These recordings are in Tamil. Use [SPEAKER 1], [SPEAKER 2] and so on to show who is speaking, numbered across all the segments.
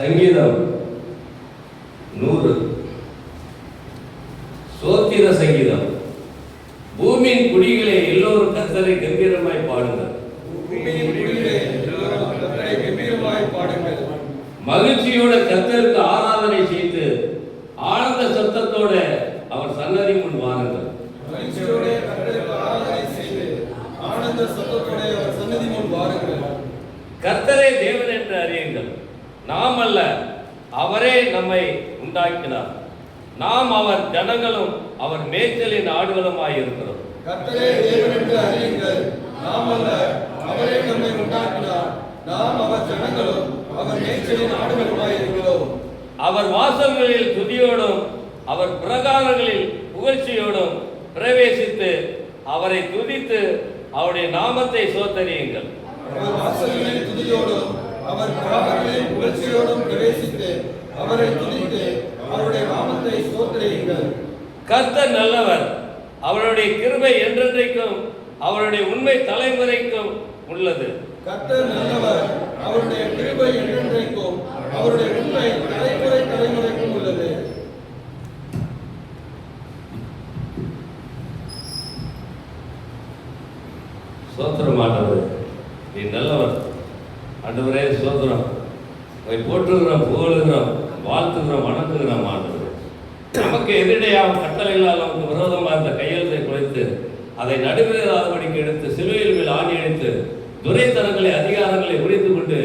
[SPEAKER 1] சங்கீதம் 100. சோத்திர சங்கீதம். பூமியின் குடிகளே எல்லோரும் கர்த்தரை கம்பீரமாய் பாடுங்கள். மகிழ்ச்சியோட கர்த்தருக்கு ஆராதனை செய்து ஆனந்த சத்தத்தோட அவர் சன்னதி முன் வாருங்கள். கர்த்தரே தேவன் என்று அறியுங்கள். நாம் அல்ல, அவரே நம்மை உண்டாக்கினார். நாம் அவர் ஜனங்களும் அவர் மேய்ச்சலின் ஆடுகளுமாய் இருக்கிறோம்.
[SPEAKER 2] கர்த்தரே தேவன் என்று அறியுங்கள். நாம் அல்ல, அவரே நம்மை உண்டாக்கினார். நாம் அவர் ஜனங்களும் அவர் மேய்ச்சலின் ஆடுகளுமாய் இருக்கிறோம்.
[SPEAKER 1] அவர் வாசல்களில் துதியோடும் அவர் பிரகாரங்களில் புகழ்ச்சியோடும் பிரவேசித்து அவரை துதித்து அவருடைய நாமத்தை சோத்தரியுங்கள்.
[SPEAKER 2] அவர் வாசல்களில் துதியோடும் அவர் பிரகாரங்களில் புகழ்ச்சியோடும் பிரவேசித்து அவரை துதித்து அவருடைய நாமத்தை சோத்தரியுங்கள்.
[SPEAKER 1] கர்த்தர் நல்லவர், அவருடைய கிருபை என்றென்றைக்கும் அவருடைய உண்மை தலைமுறைக்கும் உள்ளது.
[SPEAKER 2] கர்த்தர் நல்லவர், அவருடைய கிருபை என்றென்றைக்கும் அவருடைய உண்மை தலைமுறைக்கும் உள்ளது.
[SPEAKER 1] சோத்திரம் ஆண்டவரே, நீ நல்லவர். ஆண்டவரே சோத்திரம், போற்றுகிறோம், புகழுகிறோம், வாழ்த்துகிறோம், வணங்குகிறோம். ஆண்டவரே, நமக்கு எதிரிடையாக கட்டளைகளால் நமக்கு விரோதமாக இருந்த கையெழுத்தை குறைத்து அதை நடுவிலாதபடிக்கு எடுத்து சிலுவையில் மேல் ஆணி அடித்து துரைத்தனங்களை அதிகாரங்களை உடைத்துக் கொண்டு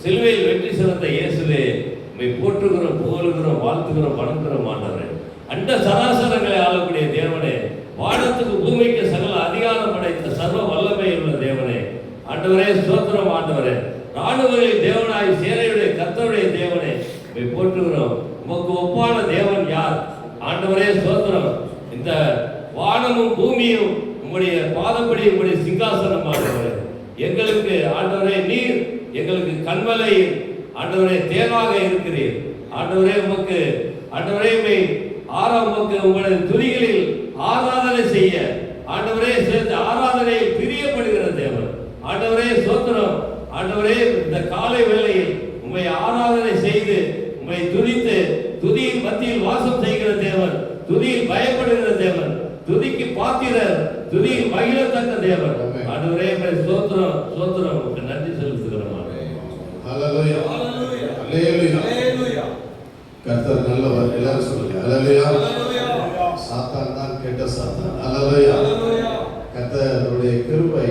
[SPEAKER 1] சிலுவையில் வெற்றி சிறந்த இயேசுவே, உம்மை போற்றுகிறோம், புகழுகிறோம், வாழ்த்துகிறோம், வணங்குகிறோம். ஆண்டவரே, அண்ட சராசரங்களை ஆளக்கூடிய தேவனே, வானத்துக்கு பூமிக்கு சகல அதிகாரம் படைத்த சர்வ வல்லமை உள்ள தேவனே, ஆண்டவரே ஸ்தோத்திரம். ஆண்டவரே, ராணுவங்களின் தேவனாய் சேனையுடைய கர்த்தருடைய தேவனே, உம்மை போற்றுகிறோம். உமக்கு ஒப்பான தேவன் யார்? ஆண்டவரே ஸ்தோத்திரம். இந்த வானமும் பூமியும் உம்முடைய பாதப்படி உம்முடைய சிங்காசனம். ஆண்டவரே, எங்களுக்கு ஆண்டவரே நீர் எங்களுக்கு கண்மலை, ஆண்டவரே தேவாக இருக்கிறீர். ஆண்டவரே உமக்கு ஆண்டவரே உமக்கு உங்களுடைய துதிகளில் ஆராதனை செய்ய ஆண்டவரே சேர்த்து ஆராதனையில் பிரியப்படுகிற தேவன். ஆண்டவரே ஸ்தோத்திரம். ஆண்டவரே, இந்த காலை வேளையில் உம்மை ஆராதனை செய்து உம்மை துதித்து துதியின் மத்தியில் வாசம் செய்கிற தேவன், துதியில் பயப்படுகிற தேவன், துதிக்கு பாத்திரர், துதியில் மகிழத்தக்க தேவன். ஆண்டவரே ஸ்தோத்திரம், ஸ்தோத்திரம். உங்களுக்கு நன்றி செலுத்துகிறோம்.
[SPEAKER 3] ஹல்லேலூயா, ஹல்லேலூயா, ஹல்லேலூயா. கர்த்தர் நல்லவர். எல்லாரும் சொல்லுங்க ஹல்லேலூயா. சாத்தான் தான் கெட்ட சாத்தான். ஹல்லேலூயா. கர்த்தருடைய கிருபை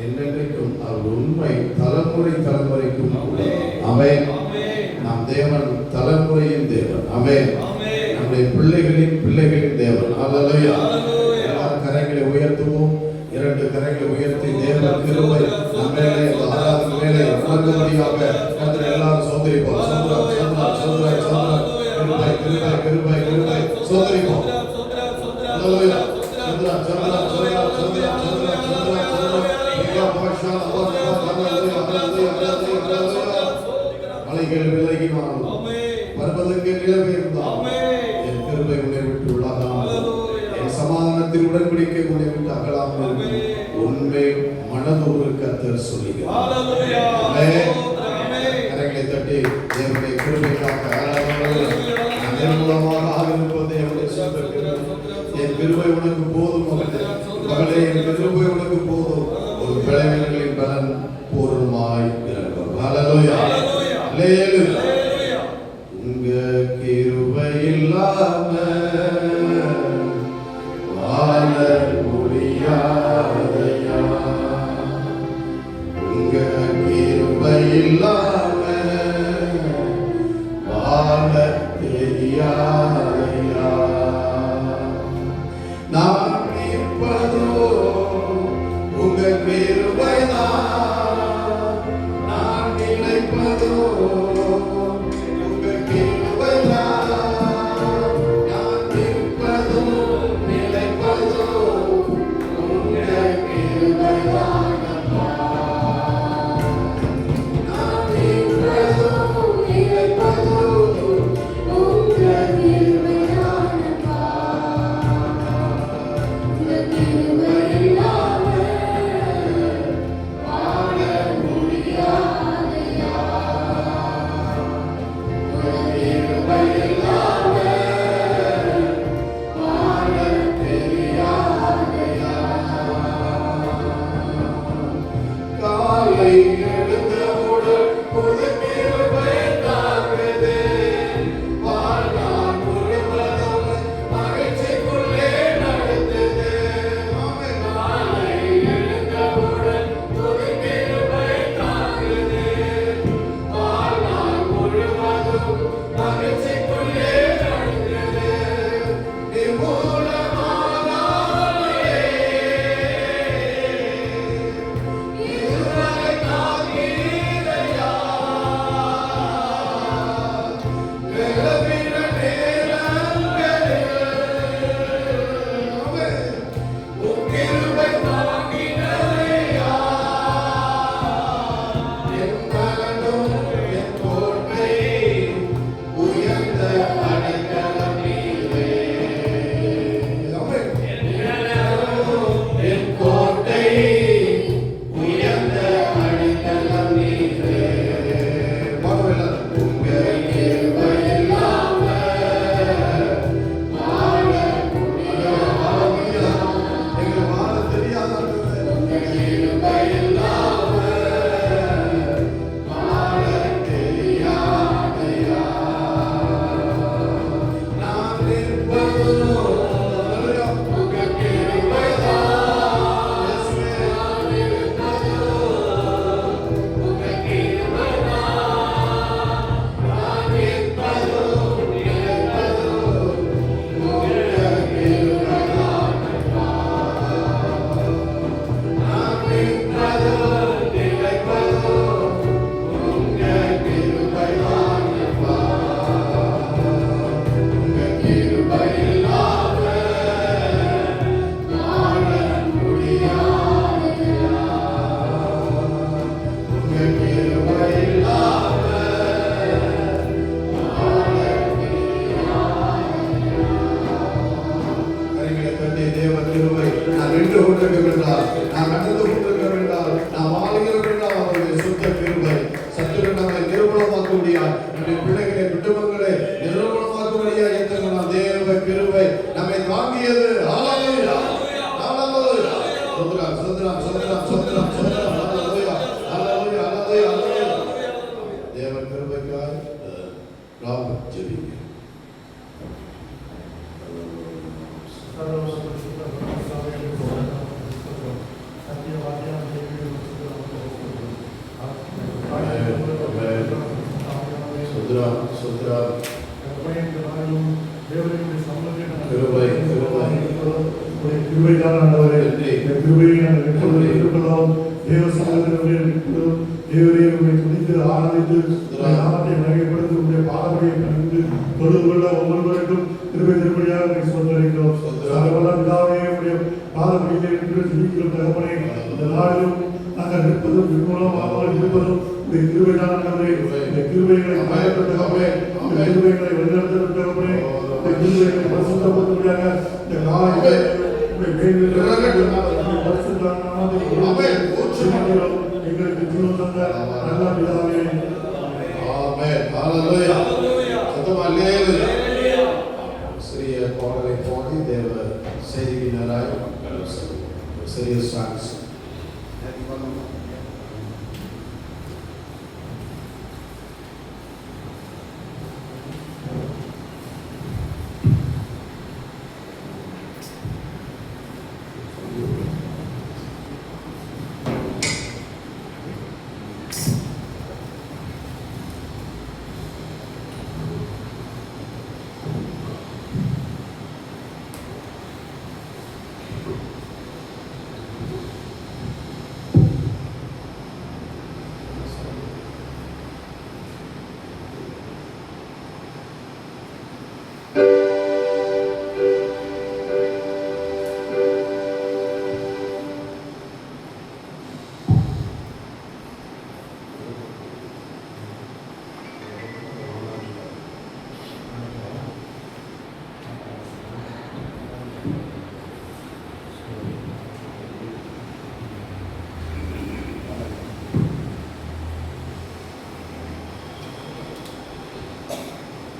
[SPEAKER 3] என்றென்றைக்கும் அவர் உண்மை தலைமுறைக்கும் ஆமென். நம் தேவன் தலைமுறையின் தேவன். ஆமென். நம்முடைய பிள்ளைகளின் தேவன். ஹல்லேலூயா. எல்லாரும் கரங்களை உயர்த்துவோம். 2 கரங்களை உயர்த்தி தேவ கிருபை நம்மேலே ஆராதனை மேலே வழங்கும்படியாக கர்த்தர் எல்லாரும் சோதரிப்போம். கிருபை சோதரிப்போம். ஹல்லேலூயா. மலைகள் விலகினாலும் பர்வதங்கள் நிலவே இருந்தாலும் என் கிருபை உன்னை விட்டு விலகாமல், என் சமாதானத்தில் உடன்படிக்கை உன்னை விட்டு அகலாமல் உண்மை மனதோடு கர்த்தர் சொல்லுகிறார். கரங்களை தட்டி தேவனுடைய கிருபைக்காக அதன் மூலமாக ஆகிருப்பதை அவருடைய சொந்த என் கிருபை உனக்கு போதும் மகளே, என் கிருபை உனக்கு போதும். ஒரு பலவீனங்களின் பலன் பூர்ணமாய் இருக்கும். ஹல்லேலூயா, ஹல்லேலூயா. உங்க கிருபை இல்லாம வாழ முடியாதையா, உங்க கிருபை இல்லாம வாழ தெரியாதையா. நான் நிற்பதோ உங்க கிருபைதான், நான் நினைப்பதோ உங்க கிருபைதான். நம்முடைய பிள்ளைகளை குடும்பங்களை நிர்மூலமாக்கும்படியா எத்தனை தேவ கிருபை நம்மை தாங்கியது. ஹல்லேலூயா ஹல்லேலூயா சோத்ரம் சோத்ரம் சோத்ரம் சோத்ரம் சோத்ரம் ஹல்லேலூயா ஹல்லேலூயா ஹல்லேலூயா ஹல்லேலூயா தேவ கிருபைக்காய் நாம் ஜெபிக்கிறோம்.
[SPEAKER 4] ஒவ்வொருவருக்கும் கிருபை திருப்படியாக சொல்லிருக்கிறோம். தகப்பனே இந்த நாளிலும் நாங்கள் நிற்பதும் நிர்மூலமாகாமல் இருப்பதும் கிருபைதான். கிருபைகளை பயன்படுத்தவே கிருபைகளை வழிநடத்தவே கிருபைகளை பரிசுத்தப்படுத்துவதாக இந்த காலையிலே எங்களுக்கு ஜீவன் தந்த நல்ல பிதாவே.
[SPEAKER 3] ஆமென் ஹல்லேலூயா சத்தமா அல்லேலூயா. சிறிய பாடலை பாடி தேவ செய்தியினராய் சிறிய சாங்ஸ்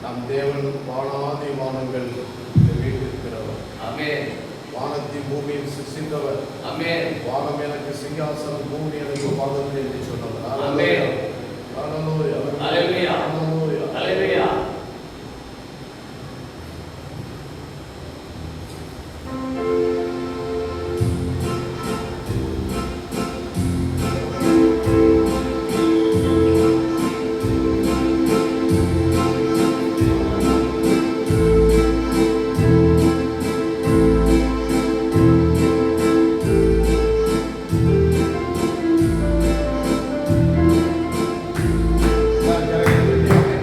[SPEAKER 3] நம் தேவன் வானாதி வானங்கள் வீட்டிருக்கிறவர். ஆமென். வானத்தின் பூமியில் சிருஷ்டித்தவர். ஆமென். வானம் எனக்கு சிங்காசனம், பூமி எனக்கு பாதங்கள் என்று சொன்னவர். ஆமென். ஹல்லேலூயா ஹல்லேலூயா ஹல்லேலூயா ஹல்லேலூயா. Hallelujah.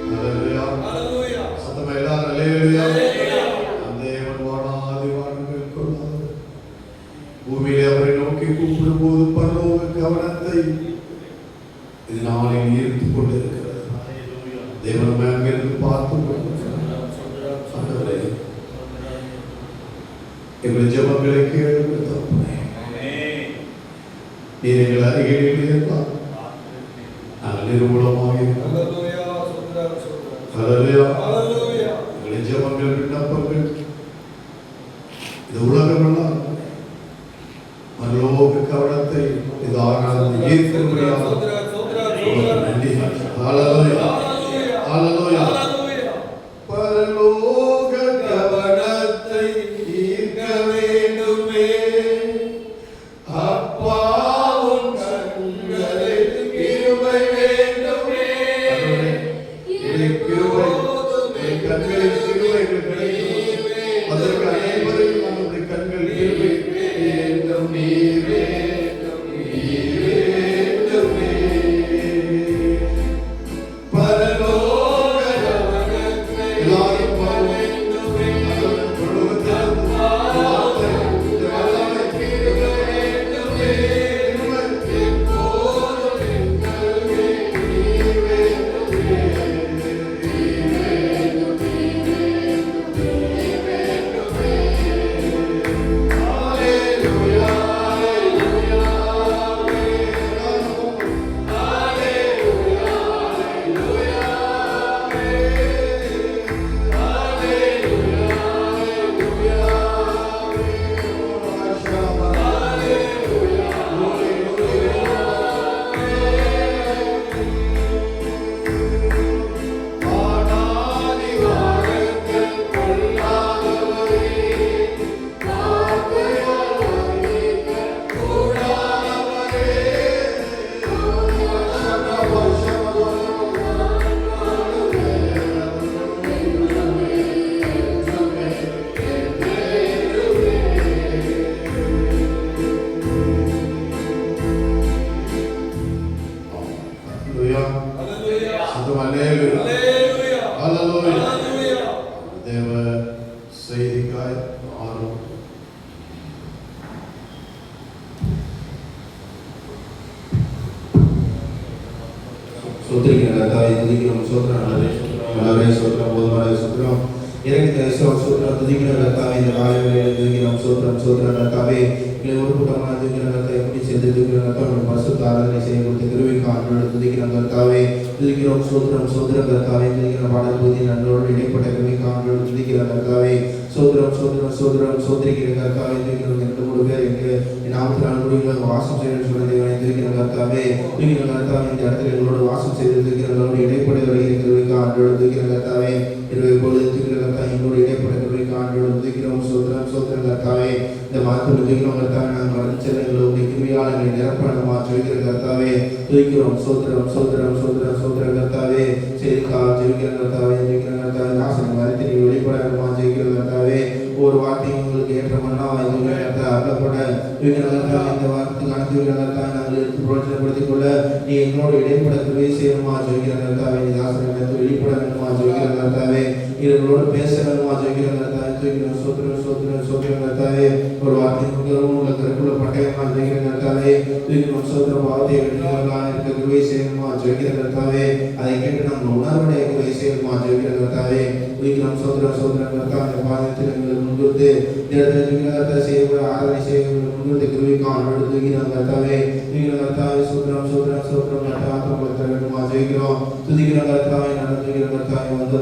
[SPEAKER 3] ஹalleluya
[SPEAKER 2] ஹalleluya
[SPEAKER 3] சத்தமா எல்லாரும் ஹalleluya
[SPEAKER 2] ஹalleluya
[SPEAKER 3] அந்த தேவன் வானாதி வானங்கள் கொள்ளாதவர் பூமியிலே அவரை நோக்கி கூப்பிடும்போது பரலோக கவனத்தை இது நாளில் ஈர்த்துக் கொண்டிருக்கிறது. தேவன் நம்மை அங்கிருந்து பார்த்து கொண்டிருக்கிறார். ஆண்டவரே, எங்கள் ஜெபங்களை கேளுங்கள் தகப்பனே. நீர் எங்கள் அருகில் இருந்தால் நாங்கள் நிர்மூலமாக இருக்கிறோம்.
[SPEAKER 2] ஹalleluya சோதரா சோதரா
[SPEAKER 3] ஹalleluya
[SPEAKER 2] ஹalleluya
[SPEAKER 3] எங்கள் ஜெபங்கள் விண்ணப்பங்கள் இது உலகமெல்லாம் பரலோக கவனத்தை இதானது ஈர்க்கும்படியாக
[SPEAKER 2] சோதரா சோதரா சோதரா
[SPEAKER 3] நன்றி. ஹalleluya ஹalleluya பரலோக கவனத்தை ஈர்க்க வேண்டுமே அப்பாவும் கண்களை கிருபை வேண்டுமே. கிருபை கண்களின் கிருபை கிடைக்கும். அதற்கு அனைவரையும் நம்முடைய கண்கள் கிருபை வேண்டும் நீர் வேண்டும் நீர் வேண்டுமே. பரலோக கவனத்தை எல்லாரும் பாடுவேண்டுமே. பரலோகத்திலிருந்து வார்த்தை இந்த வல்லமை கிருபை வேண்டுமே. எப்போதும் எங்கள் மேல் நீர் வேண்டுமே. ஹalleluya வானாதி வானங்கள் கொள்ளாதவரே வார்த்தையால் வர்ணிக்க கூடாதவரே ஹalleluya
[SPEAKER 2] ஹalleluya
[SPEAKER 3] சத்தமா ஹalleluya
[SPEAKER 2] ஹalleluya
[SPEAKER 3] ஹalleluya
[SPEAKER 2] ஹalleluya
[SPEAKER 3] தேவ செய்திக்காய் ஆர்வம்
[SPEAKER 5] சோத்திரிக்கிற கர்த்தாவே துதிக்கிறோம் சோத்திரம் நல்லவே சோத்திரம் போதுமானவே சோத்திரம் இறங்கி தேசம் சோத்திரம் துதிக்கிற கர்த்தாவே இந்த காலையில் துதிக்கிறோம் சோத்திரம் சோத்திரம் கர்த்தாவே எங்களை ஒரு கூட்டமாக துதிக்கிற கர்த்தாவை எப்படி சேர்ந்து துதிக்கிற கர்த்தாவை பரிசுத்த ஆராதனை செய்ய கொடுத்த கிருபைக்கு ஆண்டோடு துதிக்கிற கர்த்தாவே துதிக்கிறோம் சோத்திரம் சோத்திரம் கர்த்தாவே துதிக்கிற பாடல் பகுதி நன்றோடு இடைப்பட்ட கிருபைக்கு ஆண்டோடு துதிக்கிற கர்த்தாவே சோத்திரம் சோத்திரம் சோத்திரம் சோத்திரிக்கிற கர்த்தாவே துதிக்கிறோம் 2-3 பேர் எங்கள் நாமத்தினால் முடிவுகள் வாசம் செய்ய சொன்ன தேவனை துதிக்கிற கர்த்தாவே துதிக்கிற கர்த்தாவே இந்த இடத்துல எங்களோடு வாசம் செய்து துதிக்கிறவர்களோடு இடைப்பட வருகிற கிருபைக்கு ஆண்டோடு துதிக்கிற கர்த்தாவே இப்பொழுது துதிக்கிற கர்த்தாவே எங்களோடு இடைப்பட்ட கிருபைக்கு ஆண்டோடு துதிக்கிறோம் சோத்திரம் சோத்திரம் கர்த்தாவே இந்த மாதத்தில் துதிக்கிறோம் கர்த்தாவே நாங்கள் மறைச்செல்லுங்களுடைய கிருபையாளர்களை நிரப்பணமா ஜெயிக்கிற கர்த்தாவே துதிக்கிறோம் சோத்திரம் சோத்திரம் சோத்திரம் சோத்திரம் கர்த்தாவே செய்திக்கா ஜெயிக்கிற கர்த்தாவே ஜெயிக்கிற கர்த்தாவே நாசனம் மறைத்து நீ வெளிப்படமா ஜெயிக்கிற கர்த்தாவே ஒரு வார்த்தையும் உங்களுக்கு ஏற்ற மன்னா அருளப்பட இந்த வார்த்தைக்கு அனுப்பி நாங்கள் எடுத்து புரோஜனப்படுத்திக் கொள்ள நீ எங்களோடு இடைப்பட கிருபை செய்யணுமா ஜெயிக்கிற கர்த்தாவே நீ தாசனை வெளிப்பட வேணுமா ஜெயிக்கிற கர்த்தாவே இவர்களோடு பேச வேணுமா ஜெயிக்கிற கர்த்தாவே ஜெயிக்கிற சோத்திரம் சோத்திரம் சோத்திரம் கர்த்தாவே ஒரு வார்த்தை உள்ள கருக்குள்ள பட்டயமா ஜெயிக்கிற கர்த்தாவே ஜெயிக்கிற சோத்திரம் வார்த்தையை வெற்றிகளாக இருக்க கிருபை செய்யணுமா ஜெயிக்கிற கர்த்தாவே அதை கேட்டு நம்ம உணர்வுடைய கிருபை செய்யணுமா ஜெயிக்கிற கர்த்தாவே ஜெயிக்கிற சோத்திரம் சோத்திரம் கர்த்தாவே பாதத்தில் எங்களுக்கு முன்னிறுத்து இடத்துல செய்ய ஆராதனை செய்ய முன்னிறுத்த கிருபைக்கு ஆண்டோடு ஜெயிக்கிற கர்த்தாவே ஜெயிக்கிற கர்த்தாவே சோத்திரம் சோத்திரம் சோத்திரம் கர்த்தாவே ஆத்மபலத்தை வேண்டுமா ஜெயிக்கிறோம் துதிக்கிற கர்த்தாவே நல்ல துதிக்கிற கர்த்தாவே வந்து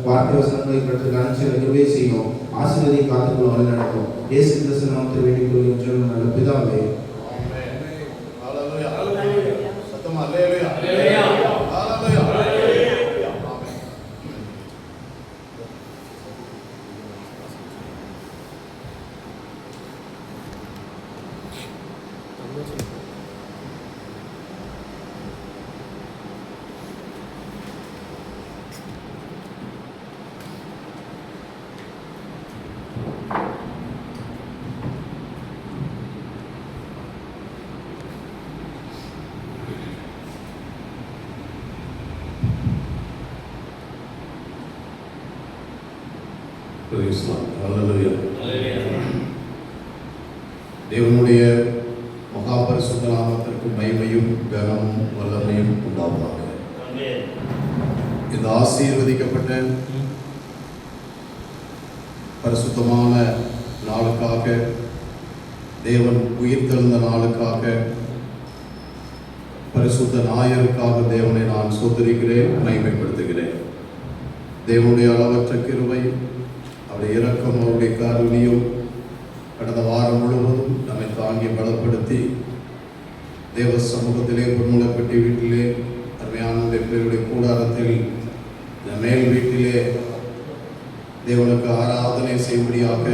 [SPEAKER 5] வார்த்தை வசனங்களை கற்று கணச்சில கிருபை செய்யும் ஆசீர்வதியை காத்துக்கொள்ள வழி நடக்கும் இயேசு கிறிஸ்து நாமத்தில் வேண்டிக் கொள்கிறோம் நல்ல பிதாவே
[SPEAKER 3] ஹalleluya ஹalleluya சத்தமா ஹalleluya ஹalleluya ஹalleluya Praise God. Hallelujah.
[SPEAKER 1] Hallelujah.
[SPEAKER 3] தேவனுடைய மகாபரிசுத்த நாமத்திற்கு மகிமையும் கனமும் வல்லமையும் உண்டாவதாக.
[SPEAKER 1] Amen.
[SPEAKER 3] இந்த ஆசீர்வதிக்கப்பட்ட பரிசுத்தமான நாளுக்காக, தேவன் உயிர்த்தெழுந்த நாளுக்காக, பரிசுத்த ஞாயிறுக்காக தேவனை நான் ஸ்தோத்திரிக்கிறேன், மகிமைப்படுத்துகிறேன். தேவனுடைய அளவற்ற கிருபை, அவருடைய இரக்கம், அவருடைய காருண்யம் கடந்த வாரம் முழுவதும் நம்மை தாங்கி பலப்படுத்தி தேவ சமூகத்திலே பொன்முளைப்பட்டி வீட்டிலே அருமையான பேருடைய கூடாரத்தில் இந்த மேல் வீட்டிலே தேவனுக்கு ஆராதனை செய்யும்படியாக,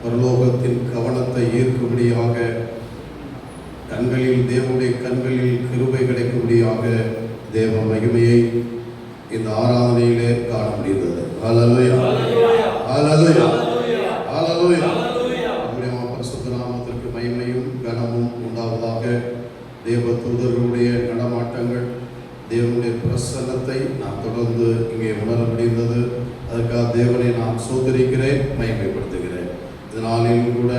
[SPEAKER 3] பரலோகத்தின் கவனத்தை ஈர்க்கும்படியாக, கண்களில் தேவனுடைய கண்களில் கிருபை கிடைக்கும்படியாக தேவ மகிமையை இந்த ஆராதனையிலே காண முடிந்தது. ஹல்லேலூயா, ஹல்லேலூயா, ஹல்லேலூயா. நம்முடைய பரிசுத்த நாமத்திற்கு மகிமையும் கனமும் உண்டாவதாக. தேவ தூதர்களுடைய நடமாட்டங்கள், தேவனுடைய பிரசன்னத்தை நாம் தொடர்ந்து இங்கே உணர முடிந்தது. அதற்காக தேவனை நான் ஸ்தோத்திரிக்கிறேன், மகிமைப்படுத்துகிறேன். இதனாலும் கூட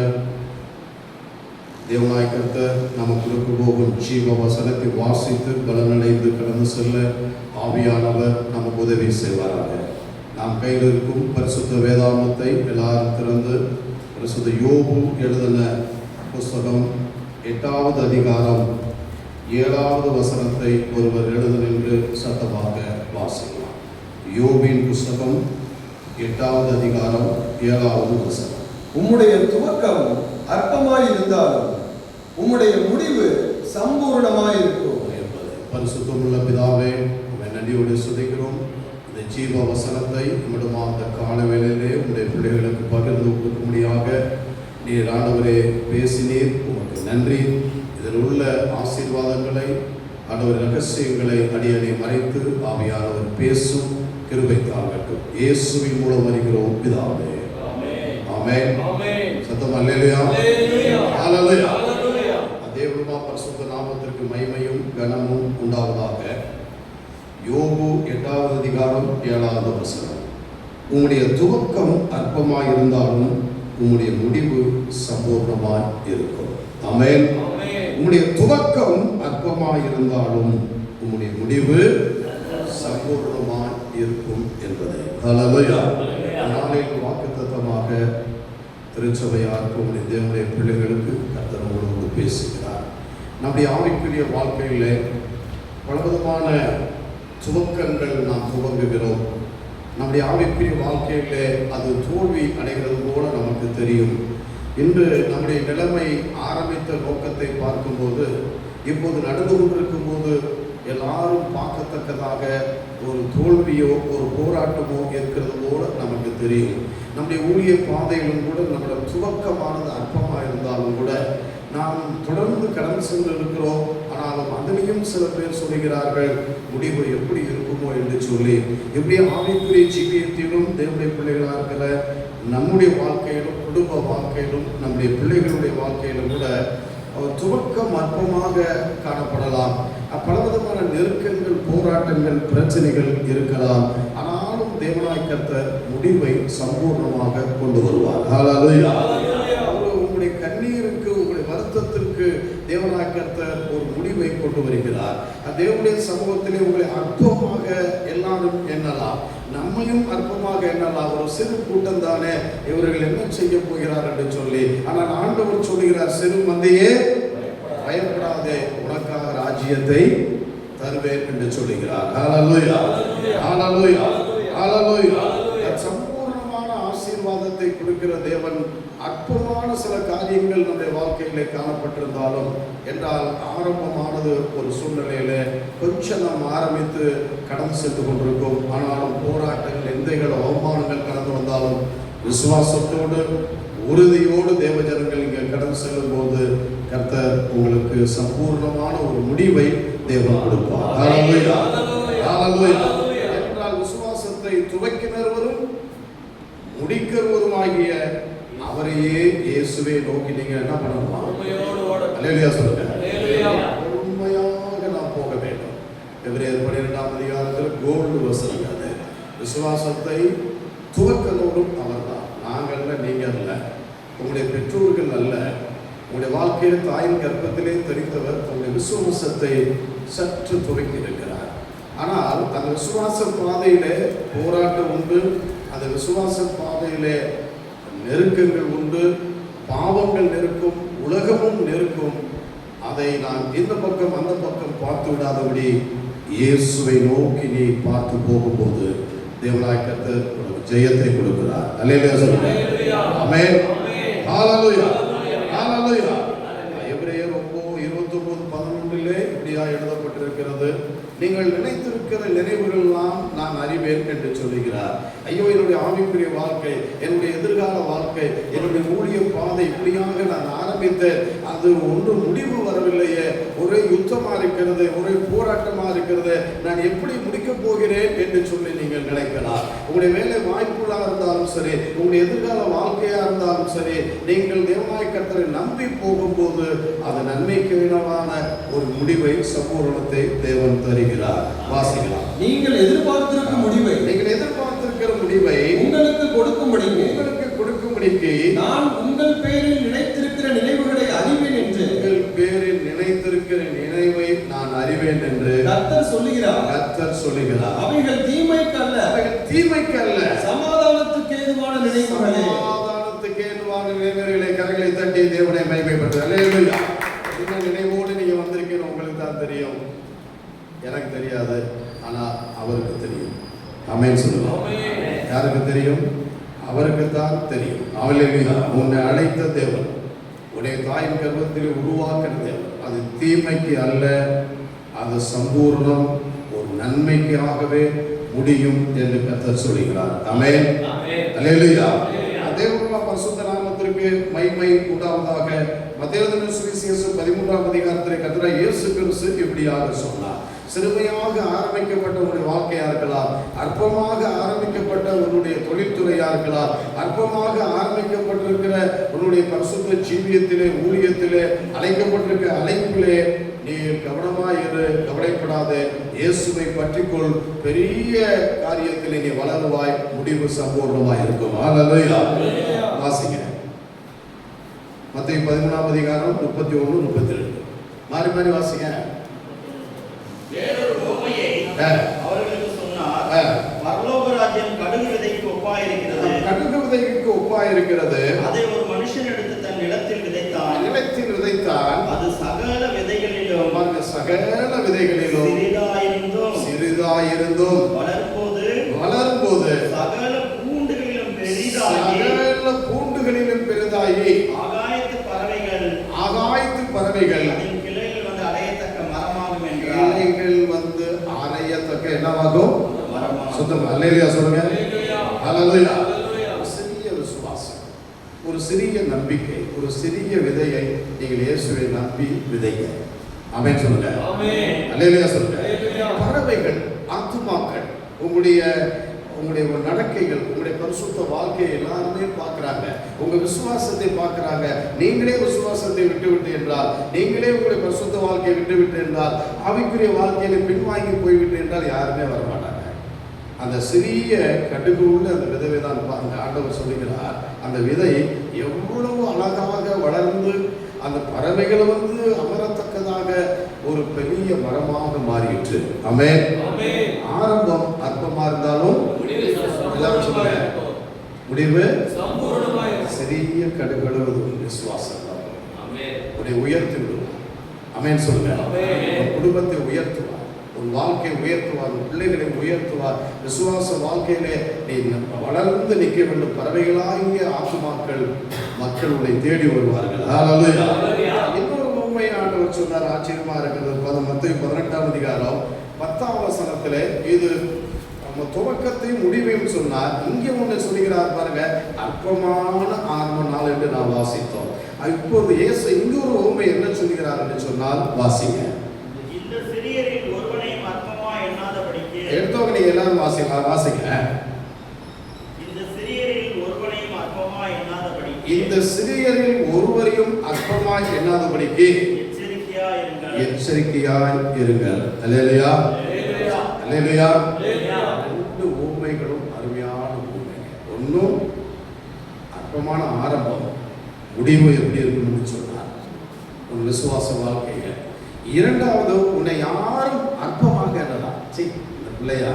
[SPEAKER 3] தேவனாய் கர்த்தர் நமக்கு கொடுக்க போகும் ஜீவ வசனத்தை வாசித்து பலனடைந்து கடந்து செல்ல ஆவியானவர் நமக்கு உதவி செய்வாராக. நாம் கையில் இருக்கும் பரிசுத்த வேதாகமத்தை எல்லாரும் திறந்து பரிசுத்த யோபு எழுதின புஸ்தகம் 8வது அதிகாரம் 7வது வசனத்தை ஒருவர் எழுத நின்று சத்தமாக வாசிக்கலாம். யோபின் புஸ்தகம் 8வது அதிகாரம் 7வது வசனம்.
[SPEAKER 2] உம்முடைய துவக்கம் அற்பமாயிருந்தாலும் உம்முடைய முடிவு சம்பூர்ணமாயிருக்கும்
[SPEAKER 3] என்பது. பரிசுத்தமுள்ள பிதாவே, உம்மை நன்றியோடு சுதிக்கிறோம். இந்த ஜீவ வசனத்தை நம்முடைய அந்த கால வேளையிலே உங்களுடைய பிள்ளைகளுக்கு பகிர்ந்து கொடுக்கும்படியாக நீர் ஆண்டவரே பேசினீர். உமக்கு நன்றி. இதில் உள்ள ஆசீர்வாதங்களை, ஆண்டவர் ரகசியங்களை அடியனை மறைத்து ஆவியானவர் பேசும் கிருபை தாங்கட்டும். இயேசுவின் மூலம் வருகிறோம் பிதாவே. ஆமென். சத்தம் அல்லேலூயா, ஹல்லேலூயா. தேவனுடைய பரிசுத்த நாமத்திற்கு மகிமையும் கனமும் உண்டாவதாக. யோபு 8வது அதிகாரம் 7வது வசனம். உம்முடைய துவக்கம் அற்பமாயிருந்தாலும் உம்முடைய முடிவு சம்பூர்ணமாய் இருக்கும். ஆமென். உம்முடைய துவக்கம் அற்பமாயிருந்தாலும் உம்முடைய முடிவு சம்பூர்ணமாய் இருக்கும் என்பதை. ஹல்லேலூயா. நாளைக்கு வாக்குத்தத்தமாக திருச்சபையாருக்கு உங்களுடைய தேவனுடைய பிள்ளைகளுக்கு கர்த்தர் உங்களோடு பேசுகிறார். நம்முடைய ஆவிக்குரிய வாழ்க்கையிலே பலவிதமான துவக்கங்கள் நாம் துவங்குகிறோம். நம்முடைய ஆவிக்குரிய வாழ்க்கையிலே அது தோல்வி அடைகிறது போல நமக்கு தெரியும். இன்று நம்முடைய நிலைமை ஆரம்பித்த நோக்கத்தை பார்க்கும்போது, இப்போது நடந்து கொண்டிருக்கும் போது எல்லாரும் பார்க்கத்தக்கதாக ஒரு தோல்வியோ ஒரு போராட்டமோ இருக்கிறது போல நமக்கு தெரியும். நம்முடைய ஊழிய பாதையிலும் கூட நம்மளோட துவக்கமானது அற்பமாக இருந்தாலும் கூட நாம் தொடர்ந்து கடந்து சென்று இருக்கிறோம். ஆனாலும் அதிலையும் சில பேர் சொல்கிறார்கள் முடிவு எப்படி இருக்குமோ என்று சொல்லி. எப்படி ஆவிக்குரிய ஜீவியத்திலும் தேவனுடைய பிள்ளைகளாக இருக்கிற நம்முடைய வாழ்க்கையிலும் குடும்ப வாழ்க்கையிலும் நம்முடைய பிள்ளைகளுடைய வாழ்க்கையிலும் கூட துவக்கம் அற்பமாக காணப்படலாம். பலவிதமான நெருக்கங்கள், போராட்டங்கள், பிரச்சனைகள் இருக்கலாம். ஆனாலும் தேவனாய் கர்த்தர் முடிவை சம்பூர்ணமாக கொண்டு வருவார். ஹல்லேலூயா. உங்களுடைய கண்ணீருக்கு, உங்களுடைய வருத்தத்திற்கு தேவனாய் கர்த்தர் ஒரு முடிவை கொண்டு வருகிறார். தேவனுடைய சமூகத்திலே உங்களை அற்பமாக எல்லாரும் எண்ணலாம், நம்மையும் அற்பமாக எண்ணலாம். ஒரு சிறு கூட்டம் தானே, இவர்கள் என்ன செய்ய போகிறார் என்று சொல்லி. ஆனால் ஆண்டவர் சொல்லுகிறார், சிறு மந்தையே பயப்படாதே, உனக்காக ராஜ்யத்தை தருவேன் என்று சொல்லுகிறார். ஹல்லேலூயா, ஹல்லேலூயா, ஹல்லேலூயா. சம்பூர்ணமான ஆசீர்வாதத்தை கொடுக்கிற தேவன் அற்பமான சில காரியங்கள் நம்முடைய வாழ்க்கையிலே காணப்பட்டிருந்தாலும் என்றால் ஆரம்பமானது ஒரு சூழ்நிலையில கொஞ்சம் நாம் ஆரம்பித்து கடந்து சென்று கொண்டிருக்கோம். ஆனாலும் போராட்டங்கள், எந்தைகள், அவமானங்கள் கடந்து வந்தாலும் விசுவாசத்தோடு உறுதியோடு தேவஜனங்கள் இங்கே கடந்து செல்லும் போது கர்த்தர் உங்களுக்கு சம்பூர்ணமான ஒரு முடிவை தேவன் கொடுப்பார். ஹல்லேலூயா, ஹல்லேலூயா. என்றால் விசுவாசத்தை துவக்கினவரும் முடிக்கிறவருமாகிய அவரையே இயேசுவை நோக்கி நீங்க என்ன பண்ணணும்? அல்லேலூயா சொல்லுங்க. உண்மையாக நாம் போக வேண்டும். எபிரேயர் 12ஆம் அதிகாரத்தில் கோல்டு வசனம் அது. விசுவாசத்தை துவக்கதோடும் அவர்தான். நாங்கள் அல்ல, நீங்க அல்ல, உங்களுடைய பெற்றோர்கள் அல்ல. உங்களுடைய வாழ்க்கையில் தாயின் கர்ப்பத்திலே தெரிந்தவர் தன்னுடைய விசுவாசத்தை சற்று துவக்கி இருக்கிறார். ஆனால் அந்த விசுவாச பாதையிலே போராட்டம் உண்டு, அந்த விசுவாச பாதையிலே நெருக்கங்கள் உண்டு, பாவங்கள் நெருக்கும், உலகமும் நெருக்கும். அதை நான் இந்த பக்கம் அந்த பக்கம் பார்த்து விடாதபடி இயேசுவை நோக்கி நீ பார்த்து போகும்போது தேவனாய் கர்த்தர் உனக்கு ஜெயத்தை கொடுக்கிறார். அல்லேலூயா சொல்லுங்க. ஆமென். ஹalleluya. ஹalleluya. எபிரேயர் 9:29-11 இப்படியா எழுதப்பட்டிருக்கிறது, நீங்கள் நினைத்திருக்கிற நினைவுகளெல்லாம் நான் அறிவேன் என்று சொல்லுகிறார். ஐயோ, என்னுடைய ஆவிக்குரிய வாழ்க்கை, என்னுடைய எதிர்கால வாழ்க்கை, என்னுடைய ஊழிய பாதை இப்படியாக நான் ஆரம்பித்தேன், அது ஒன்றும் முடிவு வரவில்லையே, ஒரே யுத்தமா இருக்கிறது, ஒரே போராட்டமா இருக்கிறது, நான் எப்படி முடிக்கப் போகிறேன் என்று சொல்லி நீங்கள் நினைக்கலாம். உங்களுடைய வேலை வாய்ப்புகளா இருந்தாலும் சரி, உங்களுடைய எதிர்கால வாழ்க்கையா இருந்தாலும் சரி, நீங்கள் தேவனாய் கர்த்தரை நம்பி போகும்போது அது நன்மைக்கு வினவான ஒரு முடிவை, சம்பூரணத்தை தேவன் தருகிறார். வாசிக்கலாம்.
[SPEAKER 2] நீங்கள் எதிர்பார்த்திருக்கும் முடிவை,
[SPEAKER 3] நீங்கள் எதிர்பார்த்திருக்கிற முடிவை
[SPEAKER 2] உங்களுக்கு கொடுக்கும்படிக்கு நான் உங்கள் பேரில் நினைத்திருக்கிற நினைவுகளை அறிவேன் என்று,
[SPEAKER 3] உங்கள் பேரில் நினைத்திருக்கிற நினைவை நான் அறிவேன் என்று
[SPEAKER 2] கர்த்தர் சொல்லுகிறார். அவைகள் தீமைக்கு அல்ல, சமாதானத்துக்கு ஏதுவான நினைவுகளே.
[SPEAKER 3] சமாதானத்துக்கு ஏதுவான நினைவுகளை. கரங்களை தட்டி தேவனை மகிமைப்படுத்து. அல்லேலூயா. இந்த நினைவோடு நீங்க வந்திருக்கீங்க, உங்களுக்கு தான் தெரியும், எனக்கு தெரியாது, ஆனா அவருக்கு தெரியும். ஆமென் சொல்லுங்க. யாருக்கு தெரியும்? அவருக்கு தான் தெரியும். அல்லேலூயா. உன்னை அழைத்த தேவன், உன்னை தாயின் கர்ப்பத்தில் உருவாக்கின தேவன், அது தீமைக்கு அல்ல, அது சம்பூர்ணம், ஒரு நன்மைக்காகவே முடியும் என்று கர்த்தர் சொல்கிறார். ஆமென். அல்லேலூயா. தேவனுடைய பரிசுத்த நாமத்திற்கு மகிமை உண்டாவதாக. மத்தேயு எழுதின சுவிசேஷம் 13ஆம் அதிகாரத்திலே கர்த்தராகிய இயேசு கிறிஸ்து இப்படியாக சொன்னார். சிறுமையாக ஆரம்பிக்கப்பட்ட உன்னுடைய வாழ்க்கையா இருக்கலாம், அற்பமாக ஆரம்பிக்கப்பட்ட உன்னுடைய தொழில்துறையா இருக்கலாம், அற்பமாக ஆரம்பிக்கப்பட்டிருக்கிற உன்னுடைய பரிசுத்த ஜீவியத்திலே, ஊழியத்திலே, அழைக்கப்பட்டிருக்கிற அழைப்பிலே நீ கவனமாயிரு, கவலைப்படாதே, இயேசுவை பற்றிக்கொள், பெரிய காரியத்திலே நீ வளருவாய், முடிவு சம்பூர்ணமாய் இருக்கும். ஹல்லேலூயா. வாசிங்க. மத்தேயு 13ஆம் அதிகாரம் 31-32 மாறி மாறி வாசிங்க.
[SPEAKER 6] வேறொரு உவமையை அவர்களுக்கு சொன்னார். பரலோக ராஜ்யம் கடுகு விதைக்கு ஒப்பாயிருக்கிறது.
[SPEAKER 3] கடுகு விதைக்கு ஒப்பாயிருக்கிறது.
[SPEAKER 6] அதை ஒரு மனுஷன் எடுத்து தன் நிலத்தில் விதைத்தான்.
[SPEAKER 3] அது
[SPEAKER 6] சகல விதைகளிலும்
[SPEAKER 3] சிறிதாயிருந்தும் வளரும்போது
[SPEAKER 6] சகல பூண்டுகளிலும் பெரிதாகி
[SPEAKER 3] ஆகாயத்து பறவைகள்
[SPEAKER 6] அதன் கிளைகள் வந்து அடையத்தக்க மரமாகும் என்றார்.
[SPEAKER 3] கிளைகள் வந்து அறையத்தக்க என்னவாகும்?
[SPEAKER 6] மரமாகும்.
[SPEAKER 3] சுத்தம். அல்லேலூயா சொல்லுங்க. அல்லேலூயா. ஒரு சிறிய விசுவாசம், ஒரு சிறிய நம்பிக்கை, ஒரு சிறிய விதையை நீங்கள் இயேசுவை நம்பி விதைங்க. ஆமென் சொல்லுங்க. அல்லேலூயா சொல்லுங்க. பறவைகள், ஆத்துமாக்கள், உங்களுடைய நடக்கைகள், உங்களுடைய பரிசுத்த வாழ்க்கையை எல்லாருமே பார்க்கிறாங்க, உங்க விசுவாசத்தை பார்க்கிறாங்க. நீங்களே விசுவாசத்தை விட்டுவிட்டு என்றால், நீங்களே உங்களுடைய பரிசுத்த வாழ்க்கையை விட்டுவிட்டு என்றால், ஆவிக்குரிய வாழ்க்கையில பின்வாங்கி போய்விட்டு என்றால் யாருமே வரமாட்டாங்க. அந்த சிறிய கடுகு உள்ள அந்த விதவை தான் பாருங்க, ஆண்டவர் சொல்லுகிறார், அந்த விதை எவ்வளவு அழகாக வளர்ந்து அந்த பறவைகளை வந்து அமரத்தக்கதாக ஒரு பெரிய மரமாக மாறிற்று. ஆமென். ஆரம்பம் அற்பமா இருந்தாலும் எல்லாரும் சொல்லுங்க, முடிவு சிறிய கடுகளவு விசுவாசம் உன்னை உயர்த்தி விடுவார். ஆமென் சொல்லுங்க. உன் குடும்பத்தை உயர்த்துவார், உன் வாழ்க்கையை உயர்த்துவார், உன் பிள்ளைகளை உயர்த்துவார். விசுவாச வாழ்க்கையிலே நீ வளர்ந்து நிற்க வேண்டும். பறவைகளாகிய ஆத்துமாக்கள் மக்கள் உன்னை தேடி வருவார்கள். இன்னொரு உண்மை ஆண்டவர் சொன்னார், ஆச்சரியமா இருக்கிறது. மத்தேயு 18ஆம் அதிகாரம் 10ஆம் வசனத்திலே இது நம்ம துவக்கத்தையும் முடிவையும் சொன்னார். இங்கே ஒன்று சொல்லுகிறார் பாருங்க, அற்பமான ஆரம்ப நாள் என்று நாம் வாசித்தோம். இப்போது இயேசு இன்னொரு உண்மை என்ன சொல்லுகிறார் என்று சொன்னால் வாசிங்க.
[SPEAKER 6] இந்த சிறியரில் ஒருவனையும் அற்பமா எண்ணாதபடிக்கு.
[SPEAKER 3] எடுத்தவங்க நீங்க எல்லாரும் வாசிங்க.
[SPEAKER 6] இந்த சிறியரில் ஒருவனையும் அற்பமா எண்ணாதபடிக்கு.
[SPEAKER 3] இந்த சிறியரில் ஒருவரையும் அற்பமாய் எண்ணாதபடிக்கு எச்சரிக்கையாய் இருங்கள். அல்லேலூயா. அல்லேலூயா. ரெண்டு ஊமைகளும் அருமையான ஊமை. இன்னும் அற்பமான ஆரம்பம், முடிவு எப்படி இருக்கணும்னு சொன்னார் உன் விசுவாச வாழ்க்கையில். இரண்டாவது, உன்னை யாரும் அற்பமாக எண்ணலாம். இந்த பிள்ளையா,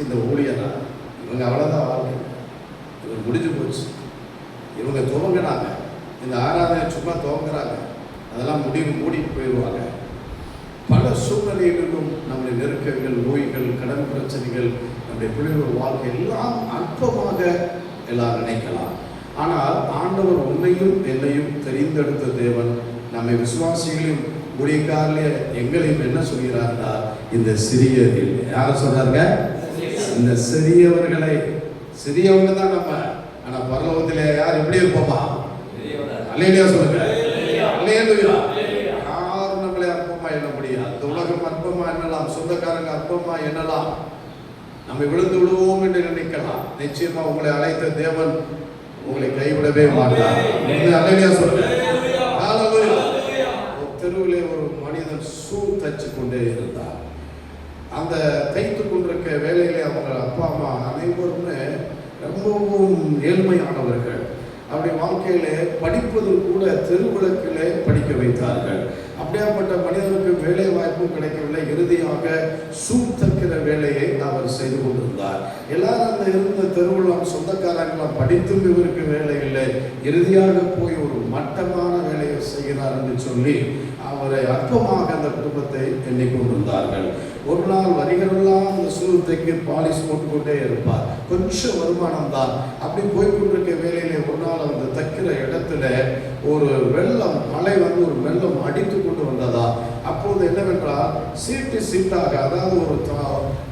[SPEAKER 3] இந்த ஊழியரா, இவங்க அவ்வளோதான் வாழ்க்கை, இவங்க முடிஞ்சு போச்சு, இவங்க துவங்கினாங்க, இந்த ஆராதனை சும்மா துவங்குறாங்க, அதெல்லாம் முடிவு மூடிட்டு போயிடுவாங்க. பல சூழ்நிலைகளிலும் நம்முடைய நெருக்கங்கள், நோய்கள், கடன் பிரச்சனைகள், நம்முடைய பிள்ளைகள் வாழ்க்கை எல்லாம் அற்பமாக எல்லாம் நினைக்கலாம். ஆனால் ஆண்டவர் உன்னையும் என்னையும் தெரிந்தெடுத்த தேவன் நம்மை விசுவாசிகளையும் ஊழியக்காரிலே எங்களையும் என்ன சொல்கிறார்னா, இந்த சிறியவர்கள் யாரை சொல்றாருங்க? இந்த சிறியவர்களை, சிறியவங்க தான் நம்ம. ஆனா பரலோகத்திலே யார் எப்படி இருப்போமா? அல்லேலூயா சொல்லுங்க. அல்லேலூயா. யாரும் நம்மளை அற்பமா எண்ண முடியாது. இந்த உலகம் அற்பமா எண்ணலாம், சொந்தக்காரங்க அற்பமா எண்ணலாம், நம்ம விழுந்து விடுவோம் என்று நினைக்கலாம். நிச்சயமா உங்களை அழைத்த தேவன் உங்களை கைவிடவே மாட்டார். அல்லேலூயா சொல்லுங்க. தெருவிலே ஒரு மனிதன் ஷூ தைச்சு கொண்டே இருந்தார். அந்த தைத்து கொண்டிருக்க வேலையிலே அவங்க அப்பா அம்மா அனைவருமே ரொம்பவும் ஏழ்மையானவர்கள். அவருடைய வாழ்க்கையிலே படிப்பது கூட தெருவிளக்கிலே படிக்க வைத்தார்கள். அப்படியாப்பட்ட மனிதனுக்கு வேலை வாய்ப்பும் கிடைக்கவில்லை. இறுதியாக ஷூ தைக்கிற வேலையை அவர் செய்து கொண்டிருந்தார். எல்லாரும் அந்த இருந்த தெருவில் சொந்தக்காரங்களாம் படித்தும் இவருக்கு வேலை இல்லை. இறுதியாக போய் ஒரு மட்டமான வேலையை செய்கிறார் என்று சொல்லி அவரை அற்பமாக அந்த குடும்பத்தை எண்ணிக்கொண்டிருந்தார்கள். ஒரு நாள் வரிகளெல்லாம் அந்த சூழ்நிலைக்கு பாலிஷ் போட்டுக்கொண்டே இருப்பார். கொஞ்சம் வருமானம் தான். அப்படி போய்கொண்டிருக்க வேலையிலே ஒரு நாள் அந்த தைக்கிற இடத்துல ஒரு வெள்ளம், மழை வந்து ஒரு வெள்ளம் அடித்து கொண்டு வந்ததா. அப்போது என்னவென்றால் சீட்டாக, அதாவது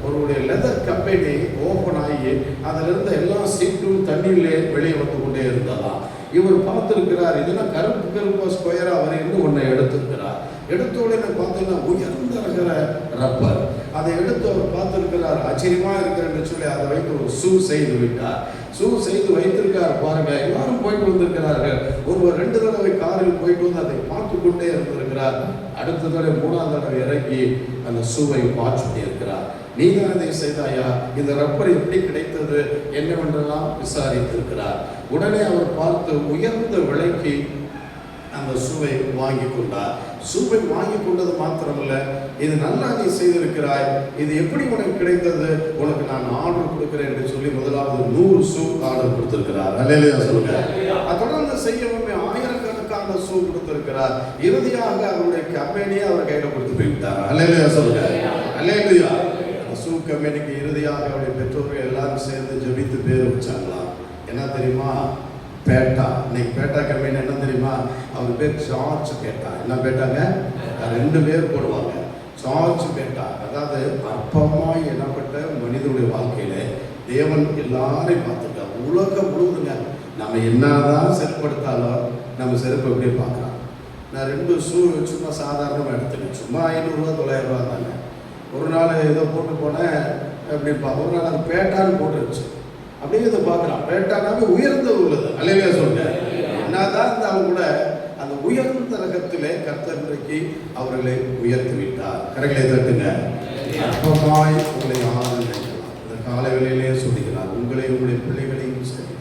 [SPEAKER 3] ஒருடைய லெதர் கம்பெனி ஓப்பன் ஆகி அதிலிருந்த எல்லா சீட்டும் தண்ணீரிலே வெளியே வந்து கொண்டே இருந்ததா. இவர் பார்த்திருக்கிறார், இதெல்லாம் கருப்பு ஸ்கொயரா அவர் இன்னும் ஒன்றை எடுத்திருக்கிறார். எடுத்த உடனே பார்த்தீங்கன்னா உயர்ந்த இருக்கிற ரப்பர், அதை எடுத்து அவர் பார்த்திருக்கிறார். ஆச்சரியமா இருக்கிறன்னு சொல்லி அதை வைத்து ஒரு ஷூ செய்து விட்டார். ஷூ செய்து வைத்திருக்கார். பாருங்க, எல்லாரும் போயிட்டு வந்திருக்கிறார்கள். ஒருவர் 2 தடவை காரில் போயிட்டு வந்து அதை பார்த்து கொண்டே இருந்திருக்கிறார். அடுத்த தடவை 3ஆம் தடவை இறங்கி அந்த ஷூவை வாட்ச் பண்ணியிருக்கிறார். நீதான் இதை செய்தாயா? இந்த ரப்பர் எப்படி கிடைத்தது என்னவென்றெல்லாம் விசாரித்திருக்கிறார். உடனே அவர் பார்த்து உயர்ந்த விலைக்கு அந்த ஷூவை வாங்கி கொண்டார். ஷூவை வாங்கி கொண்டது மாத்திரமல்ல, இது நல்லா நீ செய்திருக்கிறாய், இது எப்படி உனக்கு கிடைத்தது, உனக்கு நான் ஆர்டர் கொடுக்கிறேன் என்று சொல்லி முதலாவது 100 ஷூ ஆர்டர் கொடுத்திருக்கிறார். அல்லேலூயா சொல்லுங்க. தொடர்ந்து செய்யவுமே ஆயிரக்கணக்கான ஷூ கொடுத்திருக்கிறார். இறுதியாக அவருடைய கம்பெனியை அவர் கையில் கொடுத்து போய்விட்டார். அல்லேலூயா சொல்லுங்க. அல்லேலூயா. ஷூ கம்பெனிக்கு இறுதியாக அவருடைய பெற்றோர்கள் எல்லாரும் சேர்ந்து ஜெபித்து பேர் வச்சாங்களாம். என்ன தெரியுமா? பேட்டா. இன்னைக்கு பேட்டா கம்பெனி என்ன தெரியுமா? அவர் பேர் ஜார்ஜ் பேட்டா. என்ன பேட்டாங்க? 2 பேர் போடுவாங்க. ஜார்ஜ் பேட்டா. அதாவது அற்பமாய் எண்ணப்பட்ட மனிதனுடைய வாழ்க்கையில தேவன் எல்லாரையும் பார்த்துட்டார். உலகம் முழுவதுங்க நம்ம என்னதான் செருப்படுத்தாலும் நம்ம செருப்பு எப்படியே பார்க்கலாம். நான் 2 ஷூ சும்மா சாதாரணமாக எடுத்துக்கேன். சும்மா 500 ரூபா 900 ரூபா தாங்க. ஒரு நாள் ஏதோ போட்டு போனேன் அப்படிப்பா. ஒரு நாள் அது பேட்டான்னு போட்டுருச்சு. அப்படியே இதை பார்க்கலாம். பேட்டானாவே உயர்ந்த உள்ளது. அல்லேலூயா சொல்லுங்க. என்னதான் இருந்தாலும் கூட அந்த உயர்ந்த ரகத்திலே கர்த்தர் இன்றைக்கு அவர்களை உயர்த்தி விட்டார். கரைகளை தட்டுங்க. அற்பமாய் உங்களை யாரும் நினைக்கலாம். இந்த காலை வேளையிலே சொல்லுகிறார், உங்களை உங்களுடைய பிள்ளைகளையும் சரி,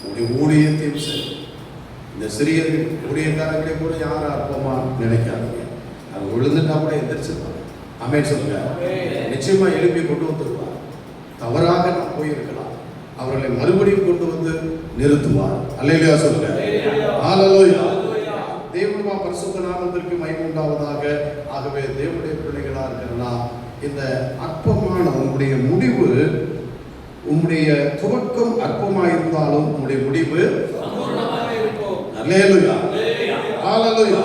[SPEAKER 3] உங்களுடைய ஊழியத்தையும் சரி, இந்த சிறிய ஊழியக்காரங்களே கூட யாரும் அற்பமா நினைக்காதீங்க. அவங்க விழுந்துட்டா கூட எந்திரிச்சிருப்பாங்க. ஆமென் சொல்லுங்க. நிச்சயமா எழுப்பி கொண்டு வந்துருவார். தவறாக நாம் போயிருக்கலாம், அவர்களை மறுபடியும் கொண்டு வந்து நிறுத்துவார். அல்லேலூயா சொல்லுங்க. ஹல்லேலூயா. தேவனுடைய பரிசுத்த நாமத்திற்கு மகிமை உண்டாவதாக. ஆகவே தேவனுடைய பிள்ளைகளா இருக்கிறனா, இந்த அற்பமான உங்களுடைய முடிவு, உங்களுடைய துவக்கம் அற்பமாயிருந்தாலும் உங்களுடைய முடிவு சம்பூர்ணமாக இருக்கும். அல்லேலூயா. ஹல்லேலூயா.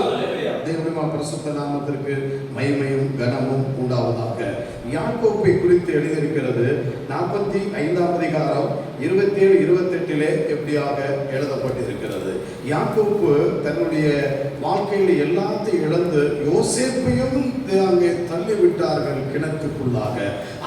[SPEAKER 3] தேவனுடைய பரிசுத்த நாமத்திற்கு மகிமையும் கனமும் உண்டாவதாக. யாக்கோப்பை குறித்து எழுதியிருக்கிறது 45ஆம் அதிகாரம் 27, 28 எப்படியாக எழுதப்பட்டிருக்கிறது. யாக்கோப்பு தன்னுடைய வாழ்க்கையில் எல்லாத்தையும் இழந்து யோசேப்பையும் அங்கே தள்ளி விட்டார்கள் கிணத்துக்குள்ளாக.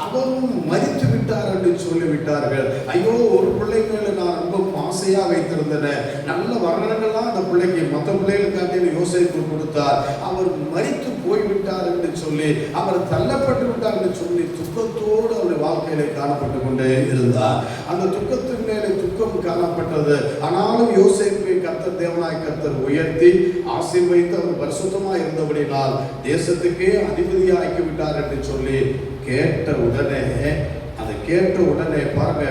[SPEAKER 3] அவரும் மரித்து விட்டார் என்று சொல்லிவிட்டார்கள். ஐயோ, ஒரு பிள்ளை மேல நான் ரொம்ப ஆசையா வைத்திருந்தேன், நல்ல வர்ணங்கள்லாம் அந்த பிள்ளைக்கு மற்ற பிள்ளைகளுக்காக யோசேப்பு கொடுத்தார், அவர் மரித்து போய்விட்டார் என்று சொல்லி சொல்லி அவர் தள்ளப்பட்டு விட்டார் என்று சொல்லி துக்கத்தோடு அவருடைய வாழ்க்கையிலே காணப்பட்டு கொண்டே இருந்தார். அந்த துக்கத்தின் மேலே துக்கம் காணப்பட்டது. ஆனாலும் யோசேப்பை கர்த்தர் தேவனாய் கர்த்தர் உயர்த்தி ஆசீர்வதித்து அவர் பரிசுத்தமாய் இருந்தபடினால் தேசத்துக்கே அதிபதியாக ஆக்கி விட்டார் என்று சொல்லி கேட்ட உடனே பாருங்க,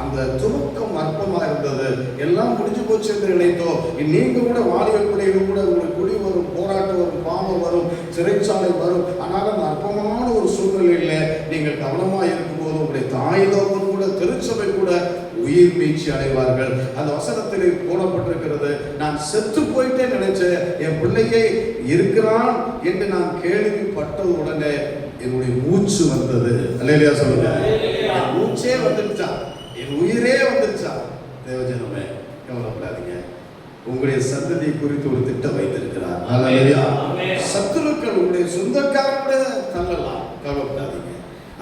[SPEAKER 3] அந்த துவக்கம் அற்பமா இருந்தது. எல்லாம் முடிஞ்சு போச்சு என்று நினைத்தோம். நீங்க கூட வாலிப பிள்ளைகள் கூட உங்களுக்கு குடி வரும், போராட்டம் வரும், பாவம் வரும், சிறைச்சாலை வரும். ஆனால் அந்த அற்பமான ஒரு சூழ்நிலையில நீங்கள் கவனமா இருக்கும்போது உங்களுடைய தாய் தகப்பன் கூட திருச்சபை கூட உயிர் மீட்சி அடைவார்கள். அந்த வசனத்திலே போடப்பட்டிருக்கிறது, நான் செத்து போயிட்டே நினைச்சேன், என் பிள்ளையே இருக்கிறான் என்று நான் கேள்விப்பட்டது உடனே என்னுடைய மூச்சு வந்தது. அல்லேலூயா சொல்லுங்க. என் மூச்சே வந்துருச்சா, என் உயிரே வந்துருச்சா. தேவஜனமே கவலைப்படாதீங்க, உங்களுடைய சந்ததி குறித்து ஒரு திட்டம் வைத்திருக்கிறார். அல்லேலூயா. சத்துருக்கள் உங்களுடைய சொந்தக்காரங்கள தள்ளலாம், கவலைப்படாதீங்க.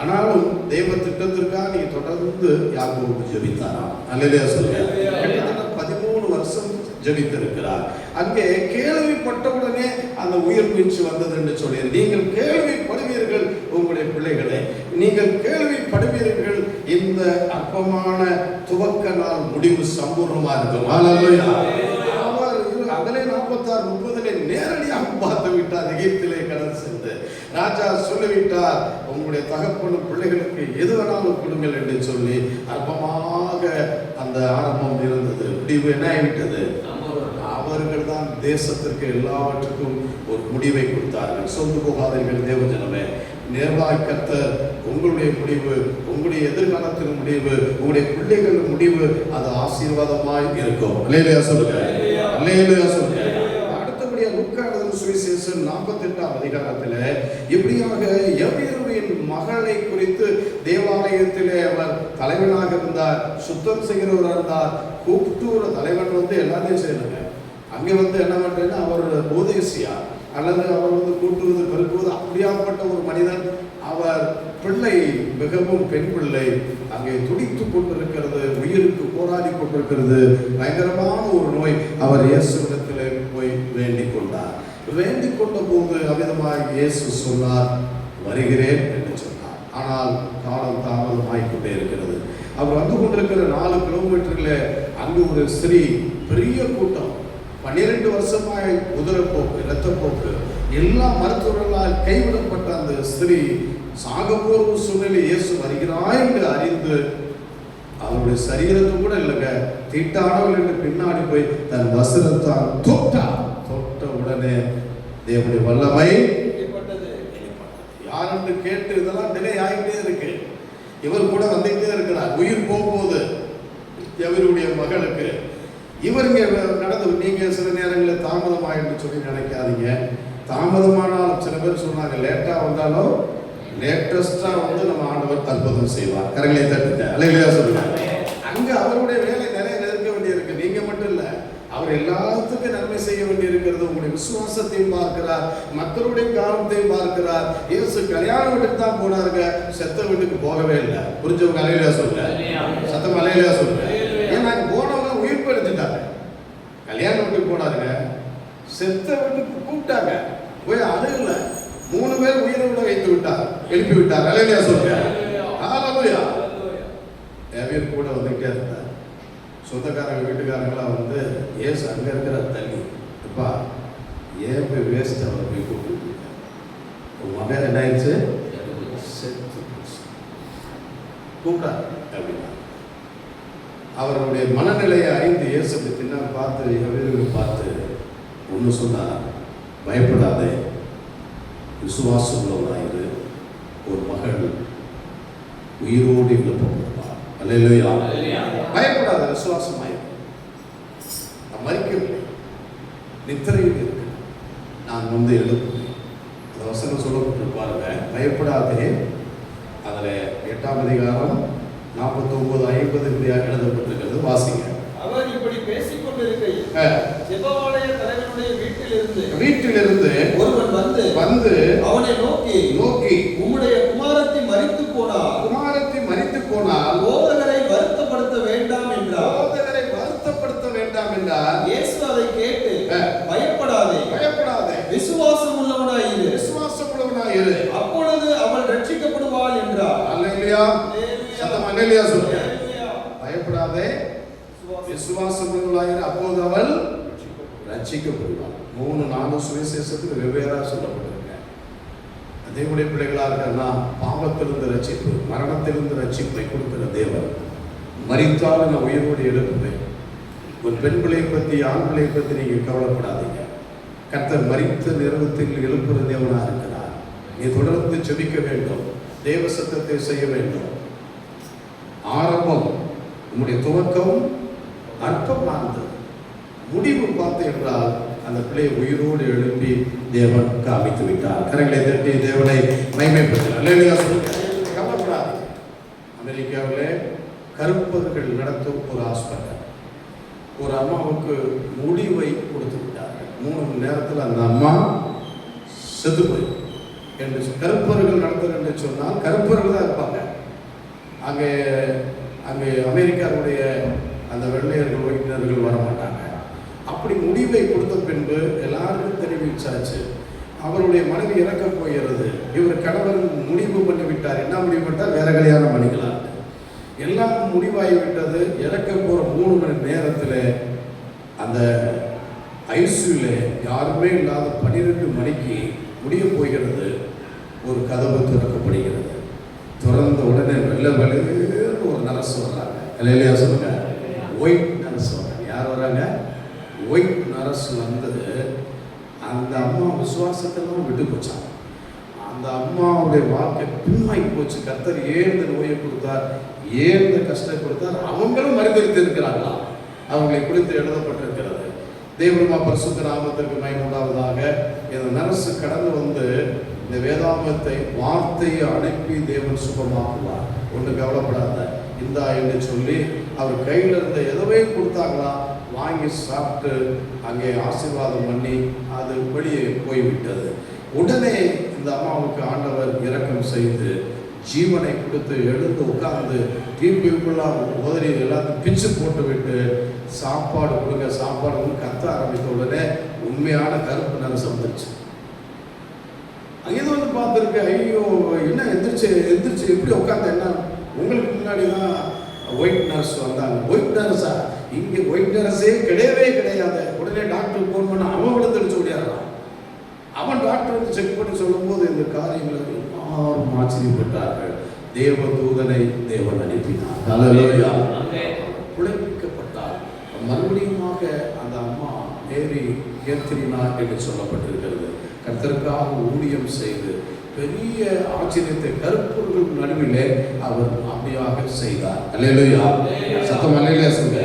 [SPEAKER 3] ஆனாலும் தெய்வ திட்டத்திற்காக நீங்க தொடர்ந்து யாக்கோபு ஜெபித்தாராம். அல்லேலூயா சொல்லுங்க. கிட்டத்தட்ட 13 வருஷம் ஜெபித்திருக்கிறார். அங்கே கேள்விப்பட்டவுடனே அந்த உயிர் மீட்சி வந்தது என்று சொல்லி, நீங்கள் கேள்விப்படுவீர்கள் உங்களுடைய பிள்ளைகளை, நீங்கள் கேள்விப்படுவீர்கள். இந்த அற்பமான துவக்க நாள் முடிவு சம்பூர்ணமா இருக்கும். அல்லேலூயா. அதிலே 46-30 நேரடியாக பார்த்து விட்டார். எகிப்திலே கடந்து சென்று ராஜா சொல்லிவிட்டார், உங்களுடைய தகப்பனும் பிள்ளைகளுக்கு எது வேணாலும் கொடுங்கள் என்று சொல்லி அற்பமாக அந்த ஆரம்பம் இருந்தது. முடிவு என்ன ஆகிவிட்டது? அவர்கள் தான் தேசத்திற்கு எல்லாவற்றுக்கும் ஒரு முடிவை கொடுத்தார்கள். சொந்து போகாதீர்கள் தேவஜனமே. நேர்வாய் கர்த்தர் உங்களுடைய முடிவு, உங்களுடைய எதிர்காலத்தின் முடிவு, உங்களுடைய பிள்ளைகள் முடிவு, அது ஆசீர்வாதமாய் இருக்கும். அல்லேலூயா சொல்லுங்க. அல்லேலூயா சொல்லுங்க. அடுத்தபடியாக லூக்கா எழுதின சுவிசேஷம் 48ஆம் அதிகாரத்தில் இப்படியாக எபிரேயரின் மகளை குறித்து தேவாலயத்திலே அவர் தலைவனாக இருந்தார், சுத்தம் செய்கிறவராக இருந்தார். கூப்பிட்டு ஒரு தலைவன் எல்லாத்தையும் செய்யணுங்க. அங்கே என்ன பண்றேன்னா அவர் போதேசியா அல்லது அவர் கூட்டுவது பெருக்குவது அப்படியாப்பட்ட ஒரு மனிதன். அவர் பிள்ளை மிகவும் பெண் பிள்ளை அங்கே துடித்து கொண்டிருக்கிறது, உயிருக்கு போராடி கொண்டிருக்கிறது. பயங்கரமான ஒரு நோய். அவர் இயேசுவிடத்தில் போய் வேண்டிக் கொண்டார். வேண்டிக் கொண்ட போது அவ்விதமாக இயேசு சொன்னார், வருகிறேன் என்று சொன்னார். ஆனால் காலம் தாமதமாய்கொண்டே இருக்கிறது. அவர் வந்து கொண்டிருக்கிற 4 கிலோமீட்டர்ல அங்கு ஒரு ஸ்திரீ, பெரிய கூட்டம், 12 வருஷமாய் உதரப்போக்கு, இரத்தப்போக்கு, எல்லா மருத்துவர்களால் கைவிடப்பட்ட அந்த ஸ்திரீ சாகப்போர் சூழ்நிலை இயேசு வருகிறாய் என்று அறிந்து அவருடைய சரீரத்தை கூட இல்லைங்க, தீட்டானவள் என்று பின்னாடி போய் தன் வஸ்திரத்தால் தொட்ட உடனே தேவனுடைய வல்லமை யார் என்று கேட்டு இதெல்லாம் டிலே ஆகிட்டே இருக்கு. இவர் கூட வந்துகிட்டே இருக்கிறார். உயிர் போகும்போது எவருடைய மகளுக்கு இவர் இங்கே நடந்து, நீங்க சில நேரங்களில் தாமதம் ஆயிட்டு சொல்லி நினைக்காதீங்க. தாமதமானாலும் சில பேர் சொன்னாங்க, லேட்டா வந்தாலும் லேட்டஸ்டா நம்ம ஆண்டவர் அற்புதம் செய்வார். கரங்களை தட்டுங்க. அல்லேலூயா சொல்லுங்க. அங்க அவருடைய வேலை நிறைய நிற்க வேண்டி இருக்கு. நீங்க மட்டும் இல்ல, அவர் எல்லாத்துக்கும் நன்மை செய்ய வேண்டி இருக்கிறது. உங்களுடைய விசுவாசத்தையும் பார்க்கிறார், மக்களுடைய காரணத்தையும் பார்க்கிறார். இயேசு கல்யாண வீட்டுக்கு தான் போனாருங்க, செத்த வீட்டுக்கு போகவே இல்லை. புரிஞ்சவங்க அல்லேலூயா சொல்லுங்க. சத்தம் அல்லேலூயா சொல்லுங்க. ஏன்னா போனவங்க உயிர் எடுத்துட்டாங்க. கல்யாண வீட்டுக்கு போனாருங்க, செத்த வீட்டுக்கு கூப்பிட்டாங்க, போய் அழுகல. 3 பேர் உயிரை விட வைத்து விட்டார், எழுப்பி விட்டார். அல்லேலூயா சொல்லுங்க. ஹல்லேலூயா. தேவன் கூட வந்துட்டே இருந்தார். சொந்தக்காரங்க வீட்டுக்காரங்களாம் ஏசு அங்க இருக்கிற தண்ணி அப்பா ஏன் போய் வேஸ்ட் அவர் போய் கூப்பிட்டு உன் மகன் என்ன ஆயிடுச்சு, செத்து கூப்பிட்டார் அப்படின்னா அவருடைய மனநிலையை அறிந்து இயேசு பின்னால் பார்த்து எவரையும் பார்த்து ஒன்று சொன்னார், பயப்படாதே, விசுவாசம் உள்ளவனாயிரு, ஒரு மகள் உயிரோடு எழுப்பப்படுவார். அல்லேலூயா. பயப்படாத, விசுவாசமாயிரு. நான் மறிக்கவில்லை, நித்திரையில் இருக்கு, நான் எழுப்புவேன். அந்த வசனம் சொல்லப்பட்டு பாருங்க, பயப்படாதே. அதில் 8ஆம் அதிகாரம் 49-50 எழுதப்பட்டிருக்கிறது. வாசிங்க.
[SPEAKER 2] அவர் இப்படி பேசிக் கொண்டிருக்கையில் ஜெபவாலய தலைவனுடைய வீட்டிலிருந்து ஒருவன் வந்து அவனை நோக்கி உம்முடைய குமாரத்தி மரித்து போனால் போதகரை வருத்தப்படுத்த வேண்டாம் என்றார். இயேசு அதை கேட்டு பயப்படாதே, விசுவாசம் உள்ளவனாயிரு,
[SPEAKER 3] அல்லேலூயா சொல்லுங்க. பயப்படாதே, விசுவாசம் உள்ளவளாயிரு, அப்போது அவள் ரட்சிக்கப்படுவாள். 3-4 சுவிசேஷத்துக்கு வெவ்வேறா சொல்லப்பட்டிருக்க. தேவனுடைய பிள்ளைகளாக இருக்கா, பாவத்திலிருந்து ரட்சிப்பு, மரணத்திலிருந்து ரட்சிப்பை கொடுக்கிற தேவன். மரித்தாலும் நான் உயிரோடு எழுப்புவேன். ஒரு பெண் பிள்ளையை பற்றி, ஆண் பிள்ளையை பற்றி நீங்கள் கவலைப்படாதீங்க. கர்த்தர் மரித்த நிறுவத்தில் எழுப்புகிற தேவனாக இருக்கிறார். நீ தொடர்ந்து ஜெபிக்க வேண்டும், தேவ சத்தத்தை செய்ய வேண்டும். ஆரம்பம் உன்னுடைய துவக்கம் அற்பமானது, முடிவு பார்த்து என்றால் அந்த பிள்ளையை உயிரோடு எழுப்பி தேவன் காமித்து விட்டார். கரங்களை தட்டி தேவனை மகிமைப்படுத்தினார். அல்லேலூயா சொல்லுங்க. கவலைப்படாது. அமெரிக்காவிலே கருப்பர்கள் நடத்தும் ஒரு ஹாஸ்பிட்டல், ஒரு அம்மாவுக்கு முடிவை கொடுத்து விட்டார்கள். 3 மணி நேரத்தில் அந்த அம்மா செத்து போய் என்று கருப்பர்கள் நடத்தும் என்று சொன்னால் கருப்பர்கள் தான் இருப்பாங்க. அங்கே அங்கே அமெரிக்காவுடைய அந்த வெள்ளையர்கள் உறுப்பினர்கள் வர மாட்டாங்க. அப்படி முடிவை கொடுத்த பின்பு எல்லாருக்கும் தெரிவிச்சாச்சு. அவருடைய மனைவி இறக்க போகிறது. இவர் கணவர் முடிவு பண்ணிவிட்டார். என்ன முடிவு பண்ணிட்டார்? வேற கல்யாணம் பண்ணிக்கலாம். எல்லாம் முடிவாகிவிட்டது. இறக்க போகிற 3 மணி நேரத்தில் அந்த ஐசியூல யாருமே இல்லாத 12 மணிக்கு முடிய போகிறது. ஒரு கதவு திறக்கப்படுகிறது. திறந்த உடனே வெள்ளை வெள்ளையேன்னு ஒரு நர்ஸ் வர்றாங்க. இல்லையா சொல்லுங்க, ஒயிட் நர்ஸ் வர்றாங்க. யார் வராங்க? ஒயிட் நர்ஸ் வந்தது. அந்த அம்மா விசுவாசத்தெல்லாம் விட்டு போச்சாங்க. அந்த அம்மாவுடைய வாழ்க்கை பின்னாகி போச்சு. கர்த்தர் ஏன் இந்த நோயை கொடுத்தார், ஏன் இந்த கஷ்டம் கொடுத்தார், அவங்களும் மறுதளித்து இருக்கிறாங்களா, அவங்களை குறித்து எழுதப்பட்டிருக்கிறது. தேவனுமா பரிசுத்த நாமத்திற்கு மகிமை உண்டாவதாக. இந்த நரசு கடந்து வந்து இந்த வேதாகமத்தை வார்த்தையை அனுப்பி தேவன் சுகமாக்குவார். ஒன்று கவலைப்படாத, இந்தா என்று சொல்லி அவர் கையில் இருந்த எதவே கொடுத்தாங்களா வாங்கி சாப்பிட்டு அங்கே ஆசீர்வாதம் பண்ணி அது வெளியே போய்விட்டது. உடனே இந்த அம்மாவுக்கு ஆண்டவர் இரக்கம் செய்து ஜீவனை கொடுத்து எழுந்து உட்கார்ந்து டிபிக்குள்ளாக உதறி எல்லாத்தையும் பிச்சு போட்டு விட்டு சாப்பாடு கொடுங்க சாப்பாடு கத்த ஆரம்பித்த உடனே உண்மையான கருப்பு நரசு வந்துருச்சு. அங்கேயும் வந்து பார்த்துருக்கு. ஐயோ என்ன எந்திரிச்சு எப்படி உட்காந்து, என்ன உங்களுக்கு முன்னாடி தான் ஒயிட் நர்ஸ் வந்தாங்க. ஒயிட் நர்ஸா? இங்கே ஒயிட் நர்ஸே கிடையவே கிடையாது. உடனே டாக்டர் ஃபோன் பண்ண அவன் விழுந்துடுச்சு ஓடியாடுறான். அவன் டாக்டர் வந்து செக் பண்ணி சொல்லும்போது இந்த காரியங்களை எல்லாரும் ஆச்சரியப்பட்டார்கள். தேவ தூதனை தேவன் அனுப்பினார். ஹல்லேலூயா. குழப்பிக்கப்பட்டார். மறுபடியுமாக அந்த அம்மா மேரி கேத்ரினா என்று சொல்லப்பட்டிருக்கிறது. கர்த்தருக்காக ஊழியம் செய்து பெரிய ஆச்சரியத்தை கருப்பர்கள் நடுவிலே அவர் அப்படியாக செய்தார். அல்லேலூயா. சத்தம் அல்லேலூயா சொல்லுங்க.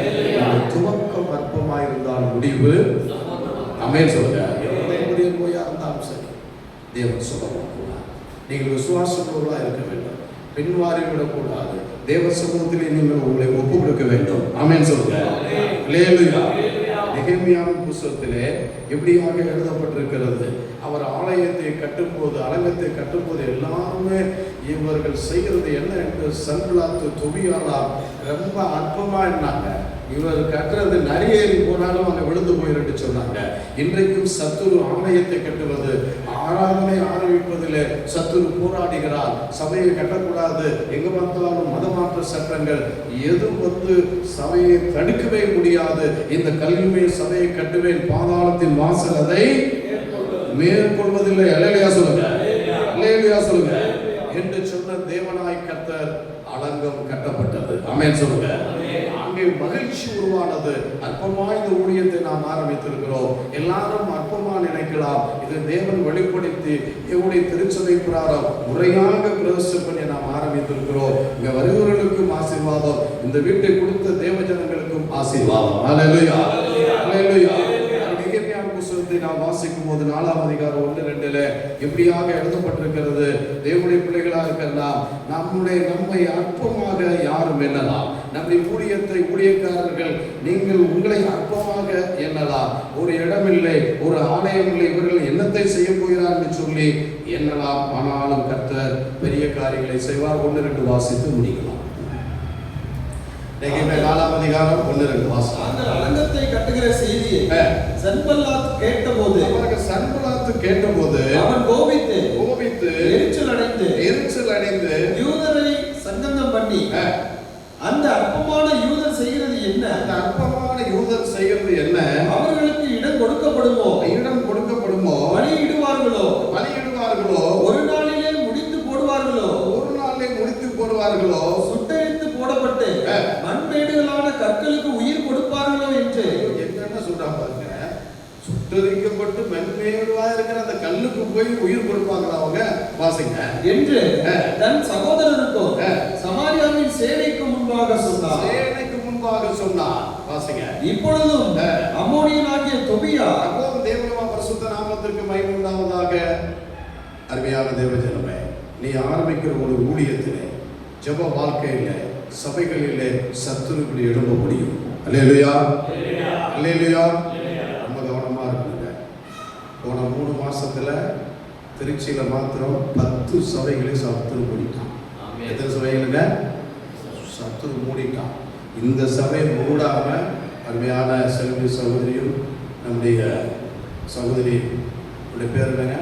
[SPEAKER 3] துவக்கம் அற்பமாயிருந்தால் முடிவு ஆமென் சொல்லுங்க. எவ்வளவு நோயா இருந்தாலும் சரி தேவன் சுகமாக்குவார். நீங்கள் விசுவாசத்தோடு இருக்க வேண்டும். பின்வாரி விடக்கூடாது. தேவ சமூகத்திலே நீங்கள் உங்களை ஒப்பு கொடுக்க வேண்டும். ஆமென் சொல்லுங்க. அல்லேலூயா. நெகேமியாவின் புத்தகத்திலே எப்படியாக எழுதப்பட்டிருக்கிறது, அவர் ஆலயத்தை கட்டும்போது அலங்கத்தை கட்டும்போது எல்லாருமே இவர்கள் செய்கிறது என்ன என்று சன்பலாத்து தொபியாலா ரொம்ப அற்பமா இருந்தாங்க. இவர் கட்டுறது நரியேறி போனாலும் அங்கே விழுந்து போயிருந்து சொன்னாங்க. இன்றைக்கும் சத்துரு ஆலயத்தை கட்டுவது, ஆராதனை ஆரம்பிப்பதில் சத்துரு போராடுகிறார். சபையை கட்டக்கூடாது, எங்க பார்த்தாலும் மதமாற்ற சட்டங்கள், எது வந்து சபையை தடுக்கவே முடியாது. இந்த கல்விமே சபையை கட்டுவேன், பாதாளத்தின் வாசல் அதை மேற்கொள்வதில்லை. அல்லேலூயா சொல்லுங்க. அல்லேலூயா சொல்லுங்க என்று சொன்ன தேவனாய் கர்த்தர் அலங்கம் கட்டப்பட்டது. ஆமென் சொல்லுங்க. அங்கே மகிழ்ச்சி உருவானது. அற்பமா இந்த ஊழியத்தை நாம் ஆரம்பித்திருக்கிறோம். எல்லாரும் அற்பமா நினைக்கலாம். இது தேவன் வெளிப்படுத்தி தேவனுடைய திருச்சபை பிரகாரம் முறையாக பிரவேசம் பண்ணி நாம் ஆரம்பித்திருக்கிறோம். இங்க வருகிறவர்களுக்கும் ஆசீர்வாதம், இந்த வீட்டை கொடுத்த தேவ ஜனங்களுக்கும் ஆசீர்வாதம். அல்லேலூயா. அல்லேலூயா. புத்தகத்தை நாம் வாசிக்கும் போது 4ஆம் அதிகாரம் 1-2 எப்படியாக எழுதப்பட்டிருக்கிறது. தேவனுடைய பிள்ளைகளாக இருக்கலாம், நம்மை அற்பமாக யாரும் எண்ணலாம். நம்முடைய ஊழியத்தை ஊழியக்காரர்கள் நீங்கள் உங்களை அற்பமாக எண்ணலாம். ஒரு இடமில்லை, ஒரு ஆலயம் இல்லை, இவர்கள் என்னத்தை செய்ய போகிறார் என்று சொல்லி எண்ணலாம். ஆனாலும் கர்த்தர் பெரிய காரியங்களை செய்வார். 1-2 வாசித்து முடிக்கலாம். 4ஆம் அதிகாரம் 1-2 வாசிக்கலாம்.
[SPEAKER 2] அந்த அலங்கத்தை கட்டுகிற செய்தியை சன்பல்லாத் கேட்டபோது அவன் கோபித்து எரிச்சல் அடைந்து யூதரை சங்கந்தம் பண்ணி அந்த அற்பமான யூதர் செய்கிறது என்ன?
[SPEAKER 3] அந்த அற்பமான யூதர் செய்கிறது என்ன?
[SPEAKER 2] அவர்களுக்கு இடம் கொடுக்கப்படுமோ?
[SPEAKER 3] இடம் கொடுக்கப்படுமோ?
[SPEAKER 2] பலியிடுவார்களோ?
[SPEAKER 3] பலியிடுவார்களோ?
[SPEAKER 2] ஒரு நாளிலே முடித்து போடுவார்களோ?
[SPEAKER 3] ஒரு நாளிலே முடித்து போடுவார்களோ?
[SPEAKER 2] சுட்டெரித்து போடப்பட்டு மண்மேடுகளான கற்களுக்கு உயிர் கொடுப்பார்களோ என்று
[SPEAKER 3] என்னென்ன சொல்றாங்க பாருங்க. சுட்டரிக்கப்பட்டு மென்மேடுவா இருக்கிற அந்த கல்லுக்கு போய் உயிர் கொடுப்பாங்களா அவங்க? வாசிங்க.
[SPEAKER 2] என்று தன் சகோதரருக்கும் சமாரியாவின் சேனைக்கு முன்பாக சொன்னார்.
[SPEAKER 3] சேனைக்கு முன்பாக சொன்னார். வாசிங்க.
[SPEAKER 2] இப்பொழுதும் அம்மோனியனாகிய தொபியா,
[SPEAKER 3] அப்போது தேவனுடைய பரிசுத்த நாமத்திற்கு மகிமை உண்டாவதாக. அருமையான தேவஜனமே, நீ ஆரம்பிக்கிற ஒரு ஊழியத்திலே, ஜெப வாழ்க்கையிலே, சபைகளிலே சத்துருக்களை எழும்ப முடியும். அல்லேலூயா, அல்லேலூயா. ரொம்ப கவனமா இருக்குங்க. போன 3 மாசத்துல திருச்சியில மாத்திரம் 10 சபைகளை சத்துரு மூடிட்டான். எத்தனை சபைகளுங்க? சத்துரு மூடிட்டான். இந்த சபை மூடாம அருமையான செல்வி சகோதரியும் நம்முடைய சகோதரி பேர் என்னங்க?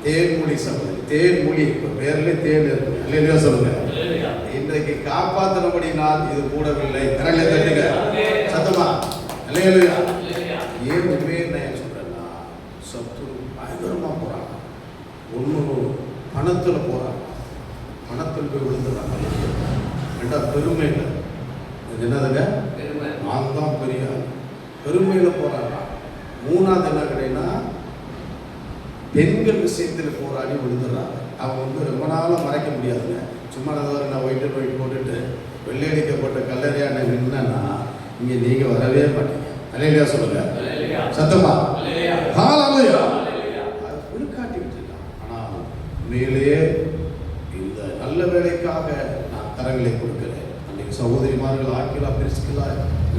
[SPEAKER 3] தேன்மொழி சகோதரி. தேன்மொழி பேர்ல தேன் இருக்கு. இல்லையா சொல்லுங்க. இன்றைக்கு காப்பாற்றினபடினால் இது கூடவில்லை. கரங்களை தட்டுங்க சத்தமா. இல்லையா? ஏன் உண்மையை நான் சொல்றேன்னா, சத்துரு பயங்கரமா போறாங்க. ஒண்ணு பணத்துல போறாங்க. பணத்தில் போய் விழுந்துறாங்க. ரெண்டா பெருமையில. என்னதுங்க? நான் தான் பெரிய பெருமையில போறாங்க. மூணாவது என்ன கிடையா, பெண்கள் விஷயத்தில் போராடி விழுந்துடுறாங்க. அவங்க ரொம்ப நாளாக மறைக்க முடியாதுங்க. சும்மா நான் ஒயிட் போட்டுட்டு வெள்ளையடிக்கப்பட்ட கல்லறையான நின்னா இங்கே நீங்கள் வரவே மாட்டீங்க. அல்லேலூயா சொல்லுங்க சத்தமா. ஹல்லேலூயா. அது விழுக்காட்டிக்கிட்டு இருக்கான். ஆனால் உண்மையிலேயே இந்த நல்ல வேலைக்காக நான் கரங்களை கொடுக்கிறேன். அன்றைக்கு சகோதரிமார்கள் ஆக்கிலா பிரிஸ்கிலா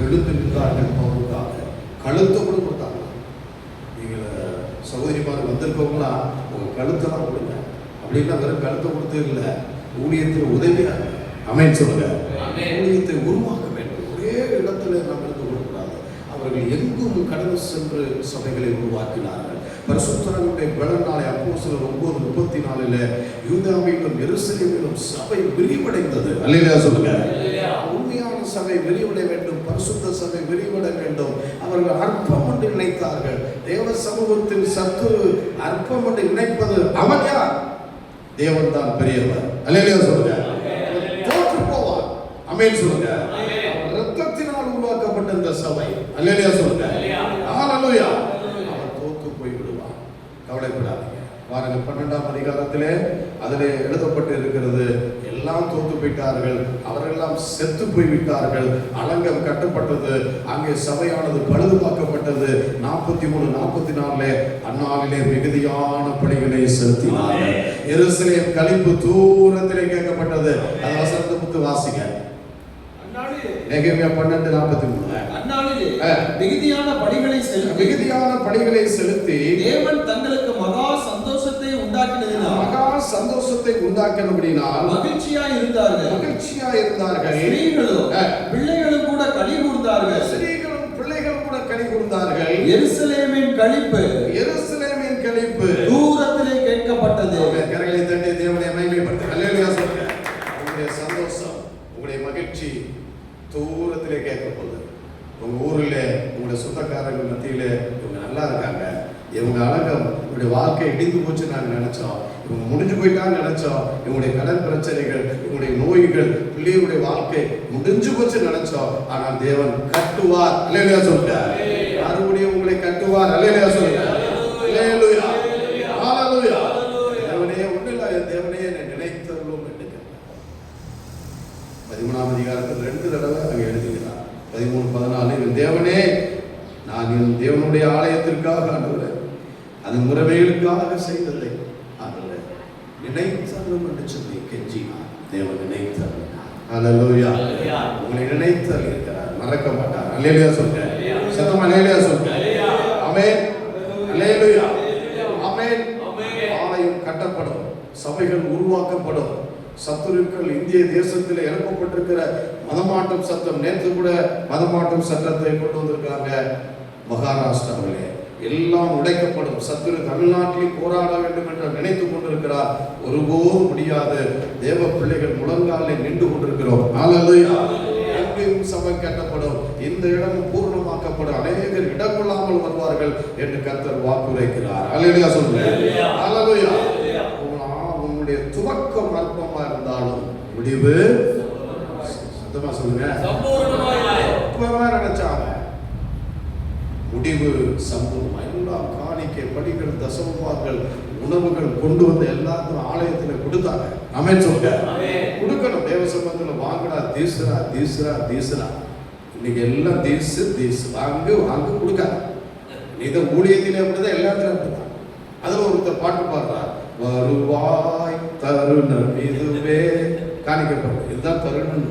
[SPEAKER 3] எழுந்து நின்றார்கள். பவுலுக்காக கழுத்தை கூட கொடுத்தாங்க. சகோதரிமார் வந்திருக்கவங்களா உங்க கழுத்தெல்லாம் கொடுங்க. அப்படின்னா வெறும் கழுத்தை கொடுத்து இல்லை, ஊழியத்தில் உதவியாக அமைன்னு சொல்லுங்க. ஊழியத்தை உருவாக்க வேண்டும். ஒரே இடத்துல நாம் இருந்து கொள்ளக்கூடாது. அவர்கள் எங்கும் கடந்து சென்று சபைகளை உருவாக்கினார்கள். பரிசுத்தருடைய பலனாலே அப்போஸ்தலர் 9:34 யூதாவிலும் எருசலேமிலும் சபை விரிவடைந்தது. அல்லேலூயா சொல்லுங்க. உண்மையான சபை விரிவடைய வேண்டும். பரிசுத்த சபை விரிவடைய வேண்டும். அவர்கள் அற்பம் என்று நினைத்தார்கள். தேவ சமூகத்தில் சத்துரு அற்பம் என்று நினைப்பது அவன் யார்? தேவன் தான் பெரியவர். அல்லேலூயா சொல்லுங்க. தோற்று போவார். ஆமென் சொல்லுங்க. இரத்தத்தினால் உருவாக்கப்பட்ட இந்த சபை. அல்லேலூயா சொல்லுங்க. ஹல்லேலூயா. அவர் தோற்று போய் விடுவார். கவலைப்படாதீங்க. பாருங்க 12ஆம் அதிகாரத்திலே அதிலே எழுதப்பட்டு இருக்கிறது. எல்லாம் தோற்று போயிட்டார்கள். அவரெல்லாம் செத்து போய்விட்டார்கள். அலங்கம் கட்டப்பட்டது. அங்கே சபையானது பழுதுபார்க்கப்பட்டது. 43-44 அந்நாளிலே மிகுதியான பணிகளை செலுத்தினார்கள். எருசலேம் களிப்பு தூரத்திலே கேட்கப்பட்டது. அது வசனத்தை புத்து வாசிங்க. நெகேமியா 12:43
[SPEAKER 2] அந்நாளிலே மிகுதியான படிகளை செலுத்தி தேவன் தங்களுக்கு மகா சந்தோஷத்தை உண்டாக்கினபடினால் மகிழ்ச்சியாய் இருந்தார்கள். ஸ்திரீகளும் பிள்ளைகளும் கூட களி கூர்ந்தார்கள். எருசலேமின் களிப்பு தூரத்திலே கேட்கப்பட்டது.
[SPEAKER 3] கரங்களை தட்டி தேவனை மகிமைப்படுத்துங்கள். அல்லேலூயா சொல்லுங்க. உங்களுடைய சந்தோஷம், உங்களுடைய மகிழ்ச்சி தூரத்திலே கேட்கப்படுது. உங்க ஊரில் உங்களுடைய சொந்தக்காரர்கள் மத்தியில இவங்க நல்லா இருக்காங்க, இவங்க அழகம், இவங்களுடைய வாழ்க்கை இடிந்து போச்சு நாங்கள் நினைச்சோம், இவங்க முடிஞ்சு போயிட்டான்னு நினைச்சோம், இவங்களுடைய கடன் பிரச்சனைகள், இவங்களுடைய நோய்கள், பிள்ளைகளுடைய வாழ்க்கை முடிஞ்சு போச்சு நினைச்சோம். ஆனால் தேவன் கட்டுவார். அல்லேலூயா சொல்லுங்க. மறுபடியும் உங்களை கட்டுவார். அல்லேலூயா சொல்லுங்க. அல்லேலூயா. ஹல்லேலூயா. தேவனே ஒன்றில்லை. தேவனே என்னை நினைத்தருளும் என்று 13ஆம் அதிகாரத்தில் 2 தடவை அங்கே எழுதுகிறார். 13-14 தேவனே, நான் என் தேவனுடைய ஆலயத்திற்காக ஆண்டவரே, அது முறைமைகளுக்காக செய்ததை ஆண்டவரே நினைத்தருளும் என்று சொல்லி கெஞ்சினார். தேவன் நினைத்தருளினார். அல்லேலூயா. உங்களை நினைத்தருள் இருக்கிறார், மறக்க மாட்டார். அல்லேலூயா சொல்லுங்க. சத்தமா அல்லேலூயா சொல்லுங்க. ஆமென். அல்லேலூயா. ஆமென். ஆலயம் கட்டப்படும், சபைகள் உருவாக்கப்படும். சத்துருக்கள் இந்திய தேசத்தில் எழுப்பப்பட்டிருக்கிற மதமாற்றம் சட்டம், நேற்று கூட மதமாற்றம் சட்டத்தை கொண்டு வந்திருக்காங்க மகாராஷ்டிராவிலே. எல்லாம் உடைக்கப்படும். சத்துரு தமிழ்நாட்டில் போராட வேண்டும் என்று நினைத்துக் கொண்டிருக்கிறார். ஒருபோதும் முடியாது. தேவ பிள்ளைகள் முழங்காலில் நின்று கொண்டிருக்கிறார். இந்த இடம் பூர்ணமாக்கப்படும், அநேகர் இடம் கொள்ளாமல் வருவார்கள் என்று கர்த்தர் வாக்குரைக்கிறார். அல்லேலூயா சொல்லுங்க. அல்லேலூயா. உங்களுடைய துவக்கம் அற்பமா இருந்தாலும் முடிவு சத்தமா சொல்லுங்க நினைச்சாங்க முடிவு சம்பூர்ணமா. எல்லாம் காணிக்கை படிகள் தசமபாக்கள் உணவுகள் கொண்டு வந்து எல்லாத்தையும் ஆலயத்தில் கொடுத்தாங்க. ஆமென் சொல்லுங்க. கொடுக்கணும். தேவ சம்பந்தத்தில் வாங்கடா தீசுரா தீசுரா தீசுரா. இன்னைக்கு எல்லாம் தீசு தீசு வாங்கு வாங்கு கொடுக்காங்க. இதை ஊழியத்திலே அப்படிதான் எல்லாத்திலும் அப்படிதான். அதுல ஒருத்தர் பாட்டு பாடுறார், வருவாய் தருணம் இதுவே காணிக்கப்படும். இதுதான் தருணம்.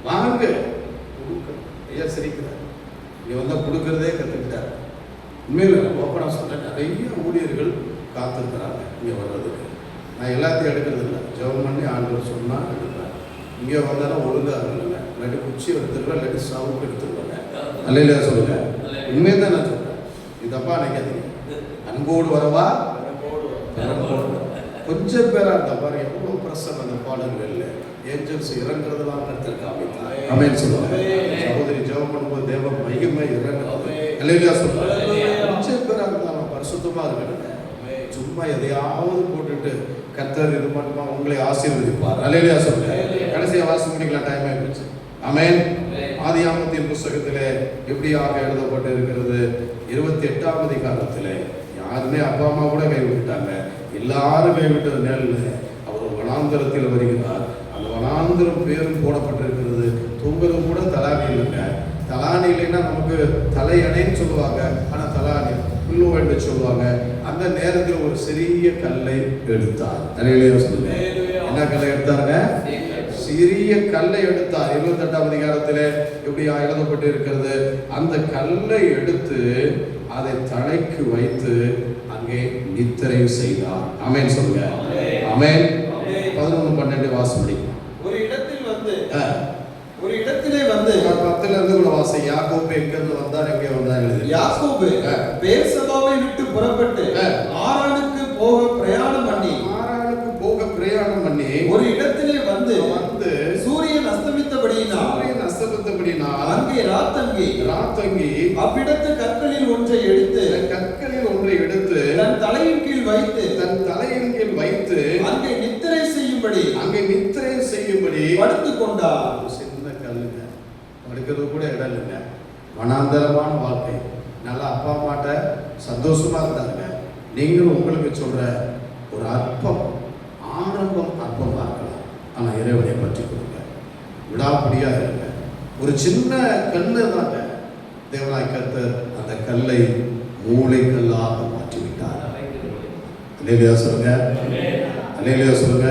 [SPEAKER 3] வாங்க ஐயா சிரிக்கிறார். இங்க வந்தா கொடுக்கறதே கத்துக்கிட்டார். உண்மையில ஓப்பனா சொல்ல நிறைய ஊழியர்கள் காத்திருக்கிறாங்க இங்க வர்றதுக்கு. நான் எல்லாத்தையும் எடுக்கிறது இல்லை, ஜெபம் பண்ணி ஆண்டவர் சொன்னா எடுப்பேன். இங்கே வந்தாலும் ஒழுங்கா இல்லை, இல்லாட்டி குச்சி எடுத்துருவேன், இல்லாட்டி சவுக்கு எடுத்துருவாங்க. அல்லையா சொல்லுங்க. உண்மையை தான் நான் சொல்றேன். இது தப்பா நினைக்காதீங்க. அன்போடு வரவா கொஞ்சம் பேரா இருந்தா பாரு எவ்வளவு பிரசன் அந்த பாடல்கள்ல ஏஞ்சல்ஸ் இறங்குறதெல்லாம் கருத்திருக்காங்க. ஆமென் சொல்லுவாங்க. சகோதரி ஜெபம் பண்ணும்போது தேவ மகிமை இறங்குறது. அல்லேலூயா சொல்லுவாங்க. கொஞ்சம் பேரா இருந்தாலும் பரிசுத்தமா இருக்கிறது. சும்மா எதையாவது போட்டுட்டு கர்த்தர் இது பண்ணுமா உங்களை ஆசீர்வதிப்பார். அல்லேலூயா சொல்லுங்க. கடைசியா வாசி முடிக்கலாம், டைம் ஆயிடுச்சு. ஆமென். ஆதியாகமத்தின் புத்தகத்திலே எப்படியாக எழுதப்பட்டு இருக்கிறது, 28ஆம் அதிகாரத்திலே யாருமே அப்பா அம்மா கூட கைவிட்டாங்க. எல்லாரும் கைவிட்டது நேரில் அவர் ஒரு வனாந்தரத்தில் வருகிறார். அந்த வனாந்தரம் பேரும் போடப்பட்டிருக்கிறது. தூங்குறது கூட தலானி இல்லைங்க. தலானி இல்லைன்னா நமக்கு தலையணைன்னு சொல்லுவாங்க, ஆனால் தலானி புல்லு என்று சொல்லுவாங்க. அந்த நேரத்தில் ஒரு சிறிய கல்லை எடுத்தார். தலையிலேயே சொல்லுங்க, என்ன கல்லை எடுத்தாருங்க? சிறிய கல்லை எடுத்தார். 28ஆம் அதிகாரத்திலே எப்படி எழுதப்பட்டு இருக்கிறது, அந்த கல்லை எடுத்து அதை தலைக்கு வைத்து அங்கே நித்திரை செய்தார். ஆமென் சொல்லுங்க. ஆமென். 11-12 வாசம் படிக்கலாம்.
[SPEAKER 2] ஒரு இடத்திலே வந்து
[SPEAKER 3] 10ல இருந்து கூட வாசம். யாக்கோபு எங்க இருந்து வந்தார், எங்கே வந்தார்?
[SPEAKER 2] யாக்கோபு பேர்சபாவை விட்டு புறப்பட்டு ஆரானுக்கு போக பிரயாணம் பண்ணி ஒரு இடத்திலே வந்து சூரியன் அஸ்தமித்தபடியினால் அங்கே ராத்தங்கி அவ்விடத்து கற்களில் ஒன்றை எடுத்து தன் தலையின் கீழ் வைத்து அங்கே நித்திரை செய்யும்படி படுத்துக் கொண்டார்.
[SPEAKER 3] சின்ன கல்லுங்க, படுக்கிறது கூட இடம் இல்லைங்க. வனாந்தரமான வாழ்க்கை. நல்லா அப்பா அம்மாட்ட சந்தோஷமா இருந்தாங்க. நீங்களும் உங்களுக்கு சொல்ற ஒரு அற்பம் ஆரம்பம் அற்பமா இருக்கலாம், ஆனா இறைவனை பற்றி கொடுங்க, விடாப்படியா இருங்க. ஒரு சின்ன கல்லு தாங்க தேவனாய் கர்த்தர் அந்த கல்லை மூளைக்கல்லாக மாற்றிவிட்டார். அல்லேலூயா சொல்லுங்க. அல்லேலூயா சொல்லுங்க.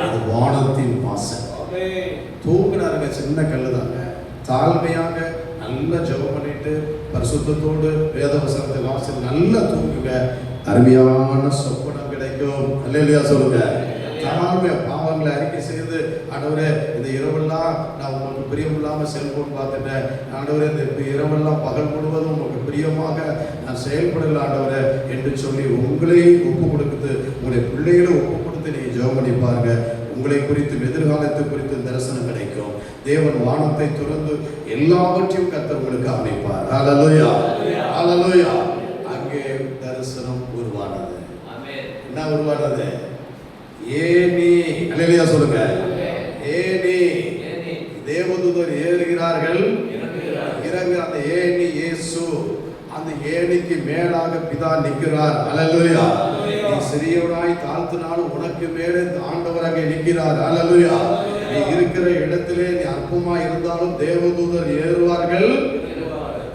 [SPEAKER 3] அது வானத்தின் வாசல். தூங்கினாருங்க. சின்ன கல்லு தாங்க. தாழ்மையாக நல்ல ஜெபம் பண்ணிட்டு பரிசுத்தத்தோடு வேத வசனத்தை வாசித்து நல்லா தூங்குங்க. அருமையான சொப்பனம் கிடைக்கும். அல்லேலூயா சொல்லுங்க. தாழ்மையா பாவங்களை அறிக்கை செய்து, ஆண்டவரே இந்த இரவெல்லாம் நான் உங்களுக்கு பிரியமில்லாம செல்போன் பார்த்துட்டேன், ஆண்டவரே இந்த இரவெல்லாம் பகல் முழுவதும் உங்களுக்கு பிரியமாக நான் செயல்படல ஆண்டவரே என்று சொல்லி உங்களை ஒப்பு கொடுக்குது, உங்களுடைய பிள்ளைகளை ஒப்பு கொடுத்து நீங்க ஜெபம் பண்ணி பாருங்க. உங்களை குறித்து எதிர்காலத்தை குறித்து தரிசனம் கிடைக்கும். தேவன் வானத்தை துறந்து எல்லாவற்றையும் கர்த்தர் உங்களுக்கு அமைப்பார். ஹல்லேலூயா, ஹல்லேலூயா. அங்கே தரிசனம் உருவானது. என்ன உருவானது? ஏனி. அல்லேலூயா சொல்லுங்க. ஏனி. தேவதூதர் ஏறுகிறார்கள், இறங்கு. அந்த ஏனி இயேசு. அந்த ஏனிக்கு மேலாக பிதா நிற்கிறார். அல்லேலூயா. நீ சிறியவனாய் தாழ்த்தினாலும் உனக்கு மேலே ஆண்டவர் அங்கே நிற்கிறார். அல்லேலூயா. நீ இருக்கிற இடத்திலே நீ அற்பமா இருந்தாலும் தேவதூதர் ஏறுவார்கள்.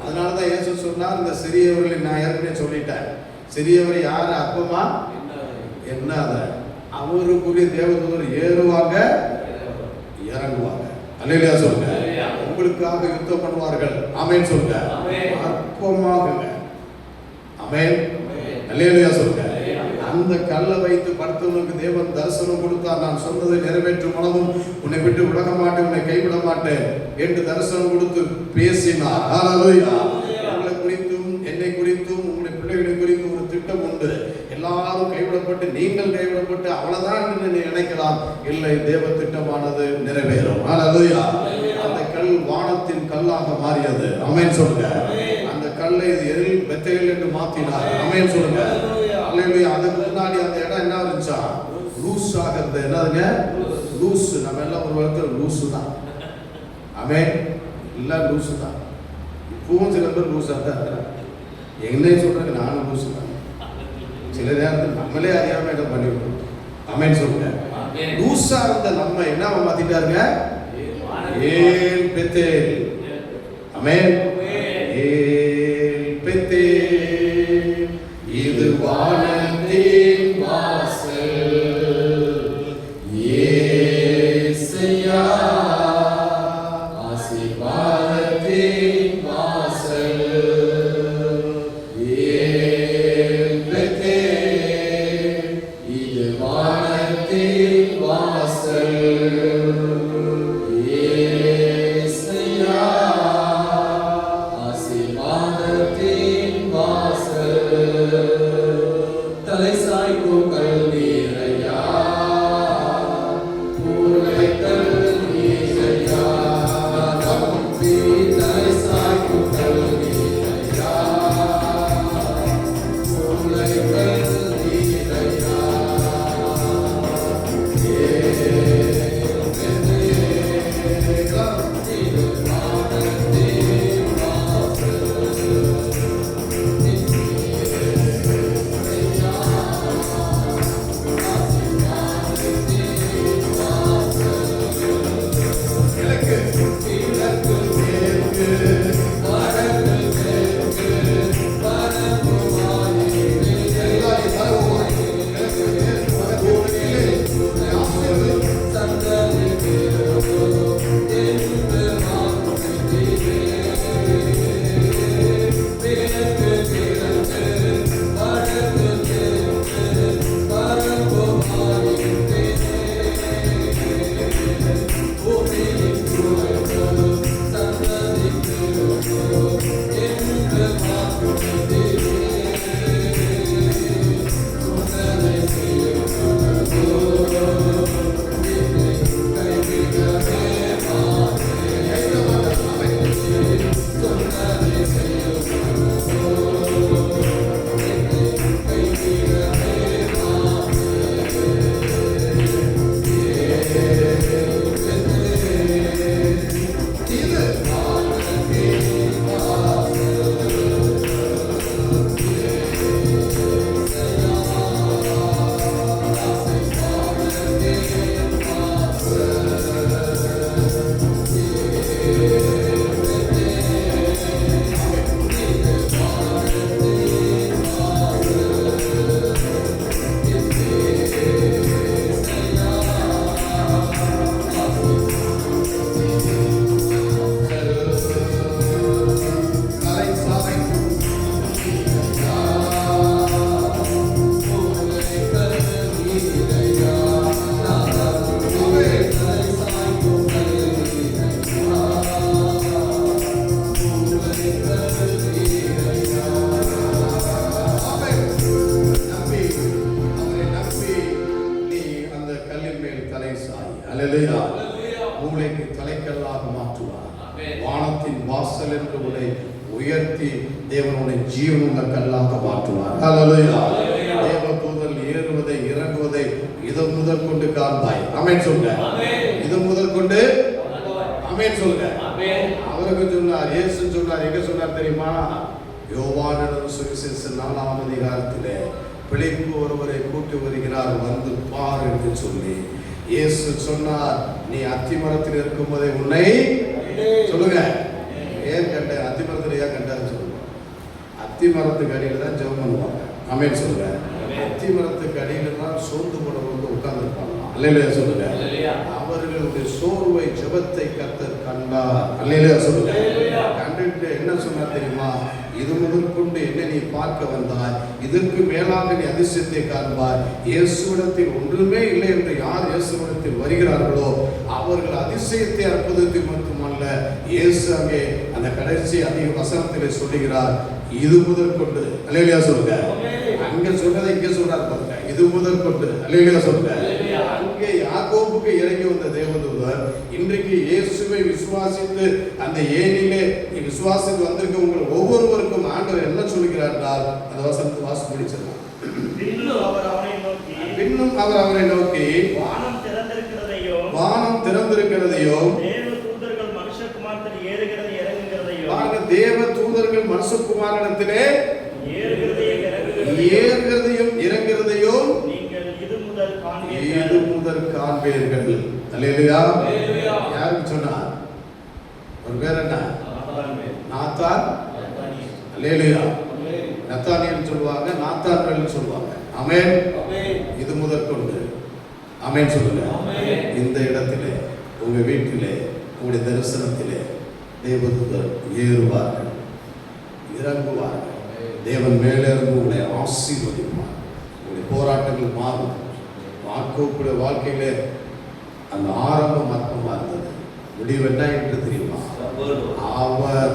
[SPEAKER 3] அதனாலதான் இயேசு சொன்னார், இந்த சிறியவர்களை நான் ஏற்கனவே சொல்லிட்டேன். சிறியவர் யாரு? அற்பமா என்னாத அவருக்குரிய தேவதூதர் ஏறுவாங்க, இறங்குவாங்க. அல்லேலூயா சொல்லுங்க. உங்களுக்காக யுத்தம் பண்ணுவார்கள். ஆமென் சொல்லுங்க. அற்பமாகுங்க. ஆமென். அல்லேலூயா சொல்லுங்க. அந்த கல்லை வைத்து படுத்தவனுக்கு தேவன் தரிசனம் கொடுத்தார். நான் சொன்னதை நிறைவேற்றும் அளவும் உன்னை விட்டு விலக மாட்டேன், உன்னை கைவிட மாட்டேன் என்று தரிசனம் கொடுத்து பேசினார். ஹல்லேலூயா. உங்களை குறித்தும் என்னை குறித்தும் உங்களுடைய பிள்ளைகளை குறித்தும் ஒரு திட்டம் உண்டு. எல்லாரும் கைவிடப்பட்டு நீங்கள் கைவிடப்பட்டு அவ்வளவுதான் என்று நினைக்கலாம். இல்லை, தேவ திட்டமானது நிறைவேறும். ஹல்லேலூயா. அந்த கல் வானத்தின் கல்லாக மாறி மாறினது. ஆமென் சொல்லுங்க. அந்த கல்லை எதில் பெத்தேல் என்று மாத்தினார். ஆமென் சொல்லுங்க. அல்லேலூயா. அதுக்கு முன்னாடி அந்த இடம் என்ன இருந்துச்சா? லூஸ் ஆகிறது. என்னதுங்க? லூஸ். நம்ம எல்லாம் ஒரு வாரத்தில் லூசு தான். ஆமென். எல்லாம் லூசு தான். இப்பவும் சில பேர் லூஸாக தான் இருக்கிறாங்க. என்னை சொல்றாங்க, நானும் லூசு தான். சில நேரத்தில் நம்மளே அறியாம இடம் பண்ணிவிடுறோம். ஆமென் சொல்லுங்க. லூஸா இருந்த நம்ம என்ன மாத்திட்டாருங்க? ஏல் பெத்தேல். ஆமென். ஏல் பெத்தேல் இது வானத்தின் வாசல். ஏசையா ஆசீர்வாதத்தின் வாசல். ஏல் பெத்தேல் இது வானத்தின் வாசல். ஏசையா ஆசீர்வாதத்தின் வாசல். தலை சாய்க்கும் கல்வீரையா பூர்வை கல்வீரையா. தலை சாய்க்கும் கல்வீரையா பூர்வை கல்வீரையா. மூளைக்கு தலைக்கல்லாக மாற்றுவார். வானத்தின் வாசல் என்று உன்னை உயர்த்தி தேவனுடைய ஜீவனுள்ள கல்லாக மாற்றுவார். ஹல்லேலூயா. தேவதூதர் ஏறுவதை இறங்குவதை இது முதல் கொண்டு காண்பாய். ஆமென் சொல்லுங்க. இது முதல் கொண்டு ஆமென் சொல்லுங்க. அவருக்கு சொன்னார், இயேசு சொன்னார். எங்க சொன்னார் தெரியுமா? யோவான் சுவிசேஷம் 4ஆம் அதிகாரத்திலே பிழைப்பு ஒருவரை கூட்டி வருகிறார், வந்து பார் என்று சொல்லி இயேசு சொன்னார், நீ அத்திமரத்தில் இருக்கும் போதே உன்னை சொல்லுங்க. ஏன் கண்ட? அத்திமரத்தில் ஏன் கண்டாரு சொல்லுங்க. அத்திமரத்துக்கு அடியில் தான் ஜெபம் பண்ணுவாங்க. ஆமென் சொல்லுங்க. அத்திமரத்துக்கு அடியில் தான் சோர்ந்து போனவங்க வந்து உட்கார்ந்து இருப்பாங்க. அல்லேலூயா சொல்லுங்க. அவர்களுடைய சோர்வை ஜெபத்தை கர்த்தர் கண்டார். அல்லேலூயா சொல்லுங்க. கண்டுட்டு என்ன சொன்னார் தெரியுமா? இது முதல் கொண்டு என்ன நீ பார்க்க வந்தாய், இதற்கு மேலாக நீ அதிசயத்தை காண்பாய். இயேசுவிடத்தில் ஒன்றுமே இல்லை என்று யார் இயேசுவிடத்தில் வருகிறார்களோ அவர்கள் அதிசயத்தை அற்புதத்தை மட்டுமல்ல, இயேசு அங்கே அந்த கடைசி அதிக வசனத்திலே சொல்லுகிறார், இது முதல் கொண்டு. அல்லேலூயா சொல்லுங்க. அங்க சொன்னதை இங்க சொல்றார் பாருங்க. இது முதல் கொண்டு. அல்லேலூயா சொல்லுங்க. அங்கே யாக்கோபுக்கு இறங்கி வந்த தேவதூதர் இன்றைக்கு இயேசுவை இயேசுவை விசுவாசித்து அந்த ஏனிலே நீ விசுவாசித்து வந்திருக்க உங்கள் ஒவ்வொருவருக்கும் ஆண்டவர் என்ன சொல்கிறார் என்றால் அந்த வசனத்தை வாசித்து முடிச்சிடலாம்.
[SPEAKER 6] பின்னும் அவர் அவனை நோக்கி வானம் திறந்திருக்கிறதையோ தேவ தூதர்கள் மனுஷகுமாரத்தில் ஏறுகிறது இறங்குகிறதையோ
[SPEAKER 3] தேவ தூதர்கள் மனுஷகுமாரனிடத்திலே ஏறுகிறதையும் இறங்குகிறதையோ நீங்கள் இது முதல் காண்பீர்கள். அல்லேலூயா. யாருக்கு சொன்னார்? ஒரு பேர் என்ன? நாத்தான். அல்லேலூயா. நத்தானியல் சொல்லுவாங்க, நாத்தான்கள் சொல்லுவாங்க. ஆமென். இது முதற்கொண்டு ஆமென் சொல்லுங்க. இந்த இடத்திலே உங்க வீட்டிலே உங்களுடைய தரிசனத்திலே தேவதூதர் ஏறுவார்கள், இறங்குவார்கள். தேவன் மேலே இருந்து உங்களை ஆசீர்வதிப்பார். உங்களுடைய போராட்டங்கள் மாறும். யாக்கோபுடைய வாழ்க்கையிலே அந்த ஆரம்பம் அற்பமா இருந்தது, முடிவு என்ன என்று தெரியுமா? அவர்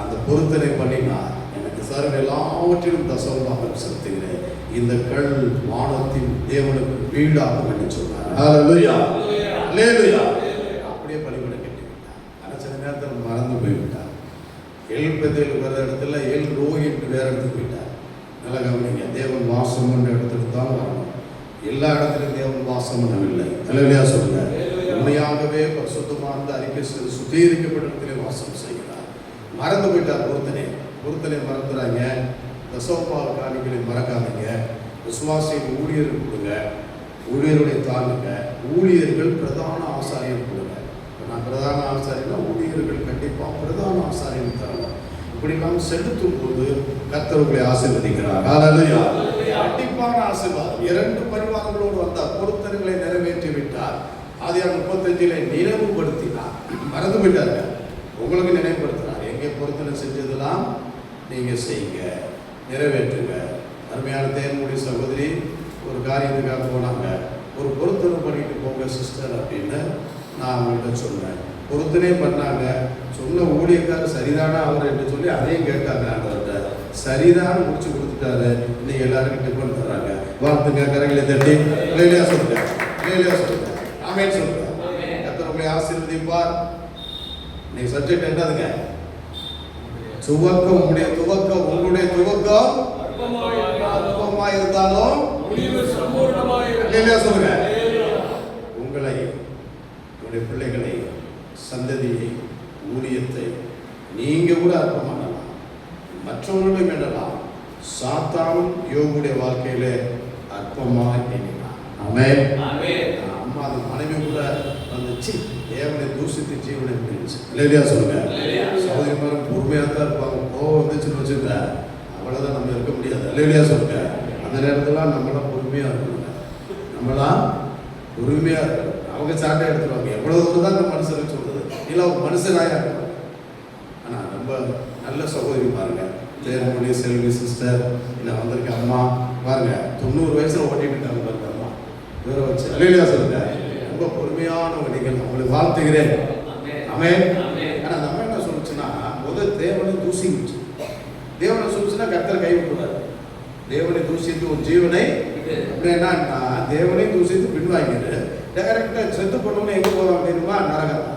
[SPEAKER 3] அந்த பொருத்தனை பண்ணினார். எனக்கு சார் எல்லாவற்றிலும் தசமபாகம் செலுத்துகிறேன், இந்த கல் வானத்தின் தேவனுக்கு வீடாகும் என்று சொன்னார். ஹல்லேலூயா. ஹல்லேலூயா. அப்படியே பலிபட கட்டிவிட்டார். ஆனால் சில நேரத்தில் மறந்து போய்விட்டார். எல்பெத்தேல் வர இடத்துல எல் ரோஹி என்று வேற இடத்துக்கு போயிட்டார். நல்லா கவனிங்க, தேவன் வாசம் என்ற இடத்துக்கு தான் வரணும். எல்லா இடத்துலையும் தேவன் வாசம் பண்ணவில்லை. ஹல்லேலூயா சொல்லுங்க. உண்மையாகவே பரிசுத்தமாக அறிக்கை சுத்திகரிக்கப்பட்ட இடத்திலே வாசம் செய்கிறார். மறந்து போயிட்டார். பொருத்தனை மறந்துறாங்க. தசமபாக காணிகளை மறக்காதீங்க. விசுவாசியின் ஊழியர்கள் கொடுங்க, ஊழியருடைய தாங்குங்க. ஊழியர்கள் பிரதான ஆசாரியர் கொடுங்க. நான் பிரதான ஆசாரியனா ஊழியர்கள் கண்டிப்பாக பிரதான ஆசாரியர் தரணும். இப்படி நாம் செலுத்தும் போது கர்த்தர் உங்களை ஆசீர்வதிக்கிறார். ஹல்லேலூயா. கண்டிப்பான ஆசீர்வாதம். 2 பரிவாரங்களோடு வந்தார், பொருத்தனைகளை நிறைவேற்றி விட்டார். ஆதியாகமம் 35 நினைவுபடுத்தினார். மறந்து விட்டாங்க. உங்களுக்கு நினைவுபடுத்தினார். எங்கே பொருத்தனை செஞ்சதெல்லாம் நீங்க செய்யுங்க, நிறைவேற்றுங்க. அருமையான தேன்மொழி சகோதரி ஒரு காரியத்துக்காக போனாங்க. ஒரு பொருத்தனை பண்ணிட்டு போங்க சிஸ்டர் அப்படின்னு நான் அவங்கள்ட்ட சொன்னேன். பொருத்தனே பண்ணாங்க. சொன்ன ஊழியக்காரர் சரிதானா அவர் என்று சொல்லி அதையும் கேட்டாங்க. ஆண்டவர்கிட்ட சரிதான் முடிச்சு கொடுத்துட்டாரு. இன்னைக்கு எல்லாருக்கும் டிஃபன் தர்றாங்க. வாழ்த்துங்க, கரங்களை தட்டி இல்லையா சொல்லுங்க, இல்லையா சொல்லுங்க, ஆமென் சொல்லுங்க. கர்த்தர் உங்களை ஆசீர்வதிப்பார். இன்னைக்கு சப்ஜெக்ட் என்னதுங்க? துவக்கம். உங்களுடைய துவக்கம் அற்பமா இருந்தாலும் சொல்லுங்க, உங்களை, உங்களுடைய பிள்ளைகளை, சந்ததியை, ஊழியத்தை நீங்க கூட அற்பமானலாம், மற்றவர்களும் என்னலாம். சாத்தானும் யோகுடைய வாழ்க்கையில அற்பமா எண்ணினான். ஆமென். அம்மா அது மனைவி கூட வந்துச்சு, தேவனை தூசித்து ஜீவனை பிடிச்சு. இல்லையா சொல்லுங்க. சகோதரிமாரும் பொறுமையாக தான் இருப்பாங்க. கோவம் வந்துச்சுன்னு வச்சுங்க, அவ்வளோதான் நம்ம இருக்க முடியாது. இல்லையா சொல்லுங்க. அந்த நேரத்தில் நம்மளாம் பொறுமையாக இருக்கணுங்க. நம்மளாம் பொறுமையாக இருக்கணும். அவங்க சாட்டை எடுத்துருவாங்க. எவ்வளோ தூரம் தான் இந்த மனுஷனுக்கு சொல்றது, இல்லை ஒரு மனுஷனாக இருக்கணும். ஆனால் ரொம்ப நல்ல சகோதரி பாருங்க, தேர்மொழி செல்வி சிஸ்டர் இல்லை வந்திருக்க அம்மா பாருங்க, 90 வயசுல ஓட்டிட்டு இருக்காங்க பாருங்க அம்மா வேற வச்சு. இல்லையா சொல்லுங்க. ரொம்ப பொறுமையானவங்க நீங்கள், அவங்களை வாழ்த்துகிறேன். ஆமென். ஆனால் நம்ம என்ன சொல்லுச்சுன்னா, முதல் தேவனை தூசிச்சு. தேவனை சொல்லுச்சுன்னா கர்த்தர் கை விட்டுருவாரு. தேவனை தூசித்து ஒரு ஜீவனை அப்படின்னா தேவனை தூசித்து பின்வாங்கிட்டு டைரக்டா செத்து பண்ணணும்னு எங்க போறோம் அப்படின்னா நரகம்.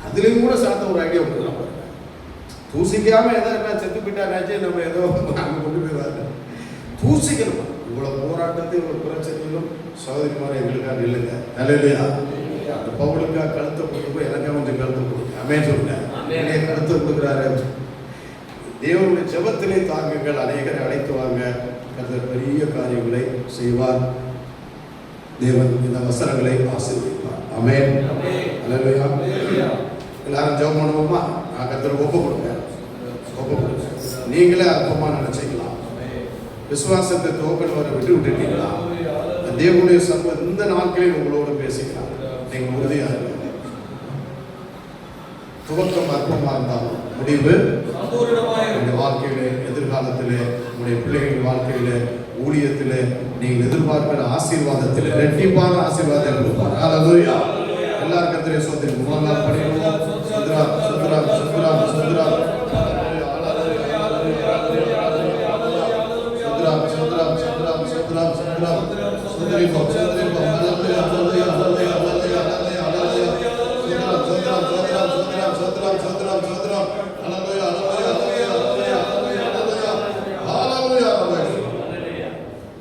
[SPEAKER 3] அதுலேயும் கூட சாத்த ஒரு ஐடியா விட்டுலாம். தூசிக்காம ஏதோ என்ன செத்து போயிட்டாச்சு நம்ம ஏதோ அங்கே கொண்டு போயிடுவாரு. தூசிக்கணும். இவ்வளவு போராட்டத்தை இவ்வளவு பிரச்சனைகளும் சகோதரிமாரை எங்களுக்காக இல்லைங்க. இல்லையா? அந்த பவுலுக்காக கழுத்தை கொண்டு போய் எனக்காக கொஞ்சம் கழுத்தை கொடுங்க. அமேன் சொல்லுங்க. கழுத்தை கொடுக்குறாரு. தேவனுடைய ஜெபத்திலே தாங்குங்கள், அநேகரை அழைத்து வாங்க. கர்த்தர் பெரிய காரியங்களை செய்வார். தேவன் இந்த வசனங்களை ஆசீர்வதிப்பார். ஆமென். அல்லேலூயா. எல்லாரும் ஜெபம் பண்ணுவோமா? நான் கர்த்தர் ஒப்பு கொடுங்க. நீங்களே அற்பமா நினைச்சிக்கலாம். விசுவாசத்தை துவக்கம் வர விட்டுட்டீங்களா? தேவனுடைய சம்பவம் இந்த நாட்களில் உங்களோடு பேசுகிறார். நீங்க உறுதியாக இருக்க. துவக்கம் அற்பமா இருந்தாலும் முடிவு உங்களுடைய வாழ்க்கையிலே, எதிர்காலத்திலே, உங்களுடைய பிள்ளைகளின் வாழ்க்கையிலே, ஊழியத்திலே நீங்கள் எதிர்பார்க்கிற ஆசீர்வாதத்திலே ரெட்டிப்பான ஆசீர்வாதம் கொடுப்பார். ஹல்லேலூயா. எல்லாரும் கர்த்தரை ஸ்தோத்திரி. முதல் நாள் படிக்கிறோம். சுத்ரா சுத்ரா சுத்ரா சுத்ரா சுத்ரா சுத்ரா சுத்ரா சுத்ரா சுத்ரா சுத்ரா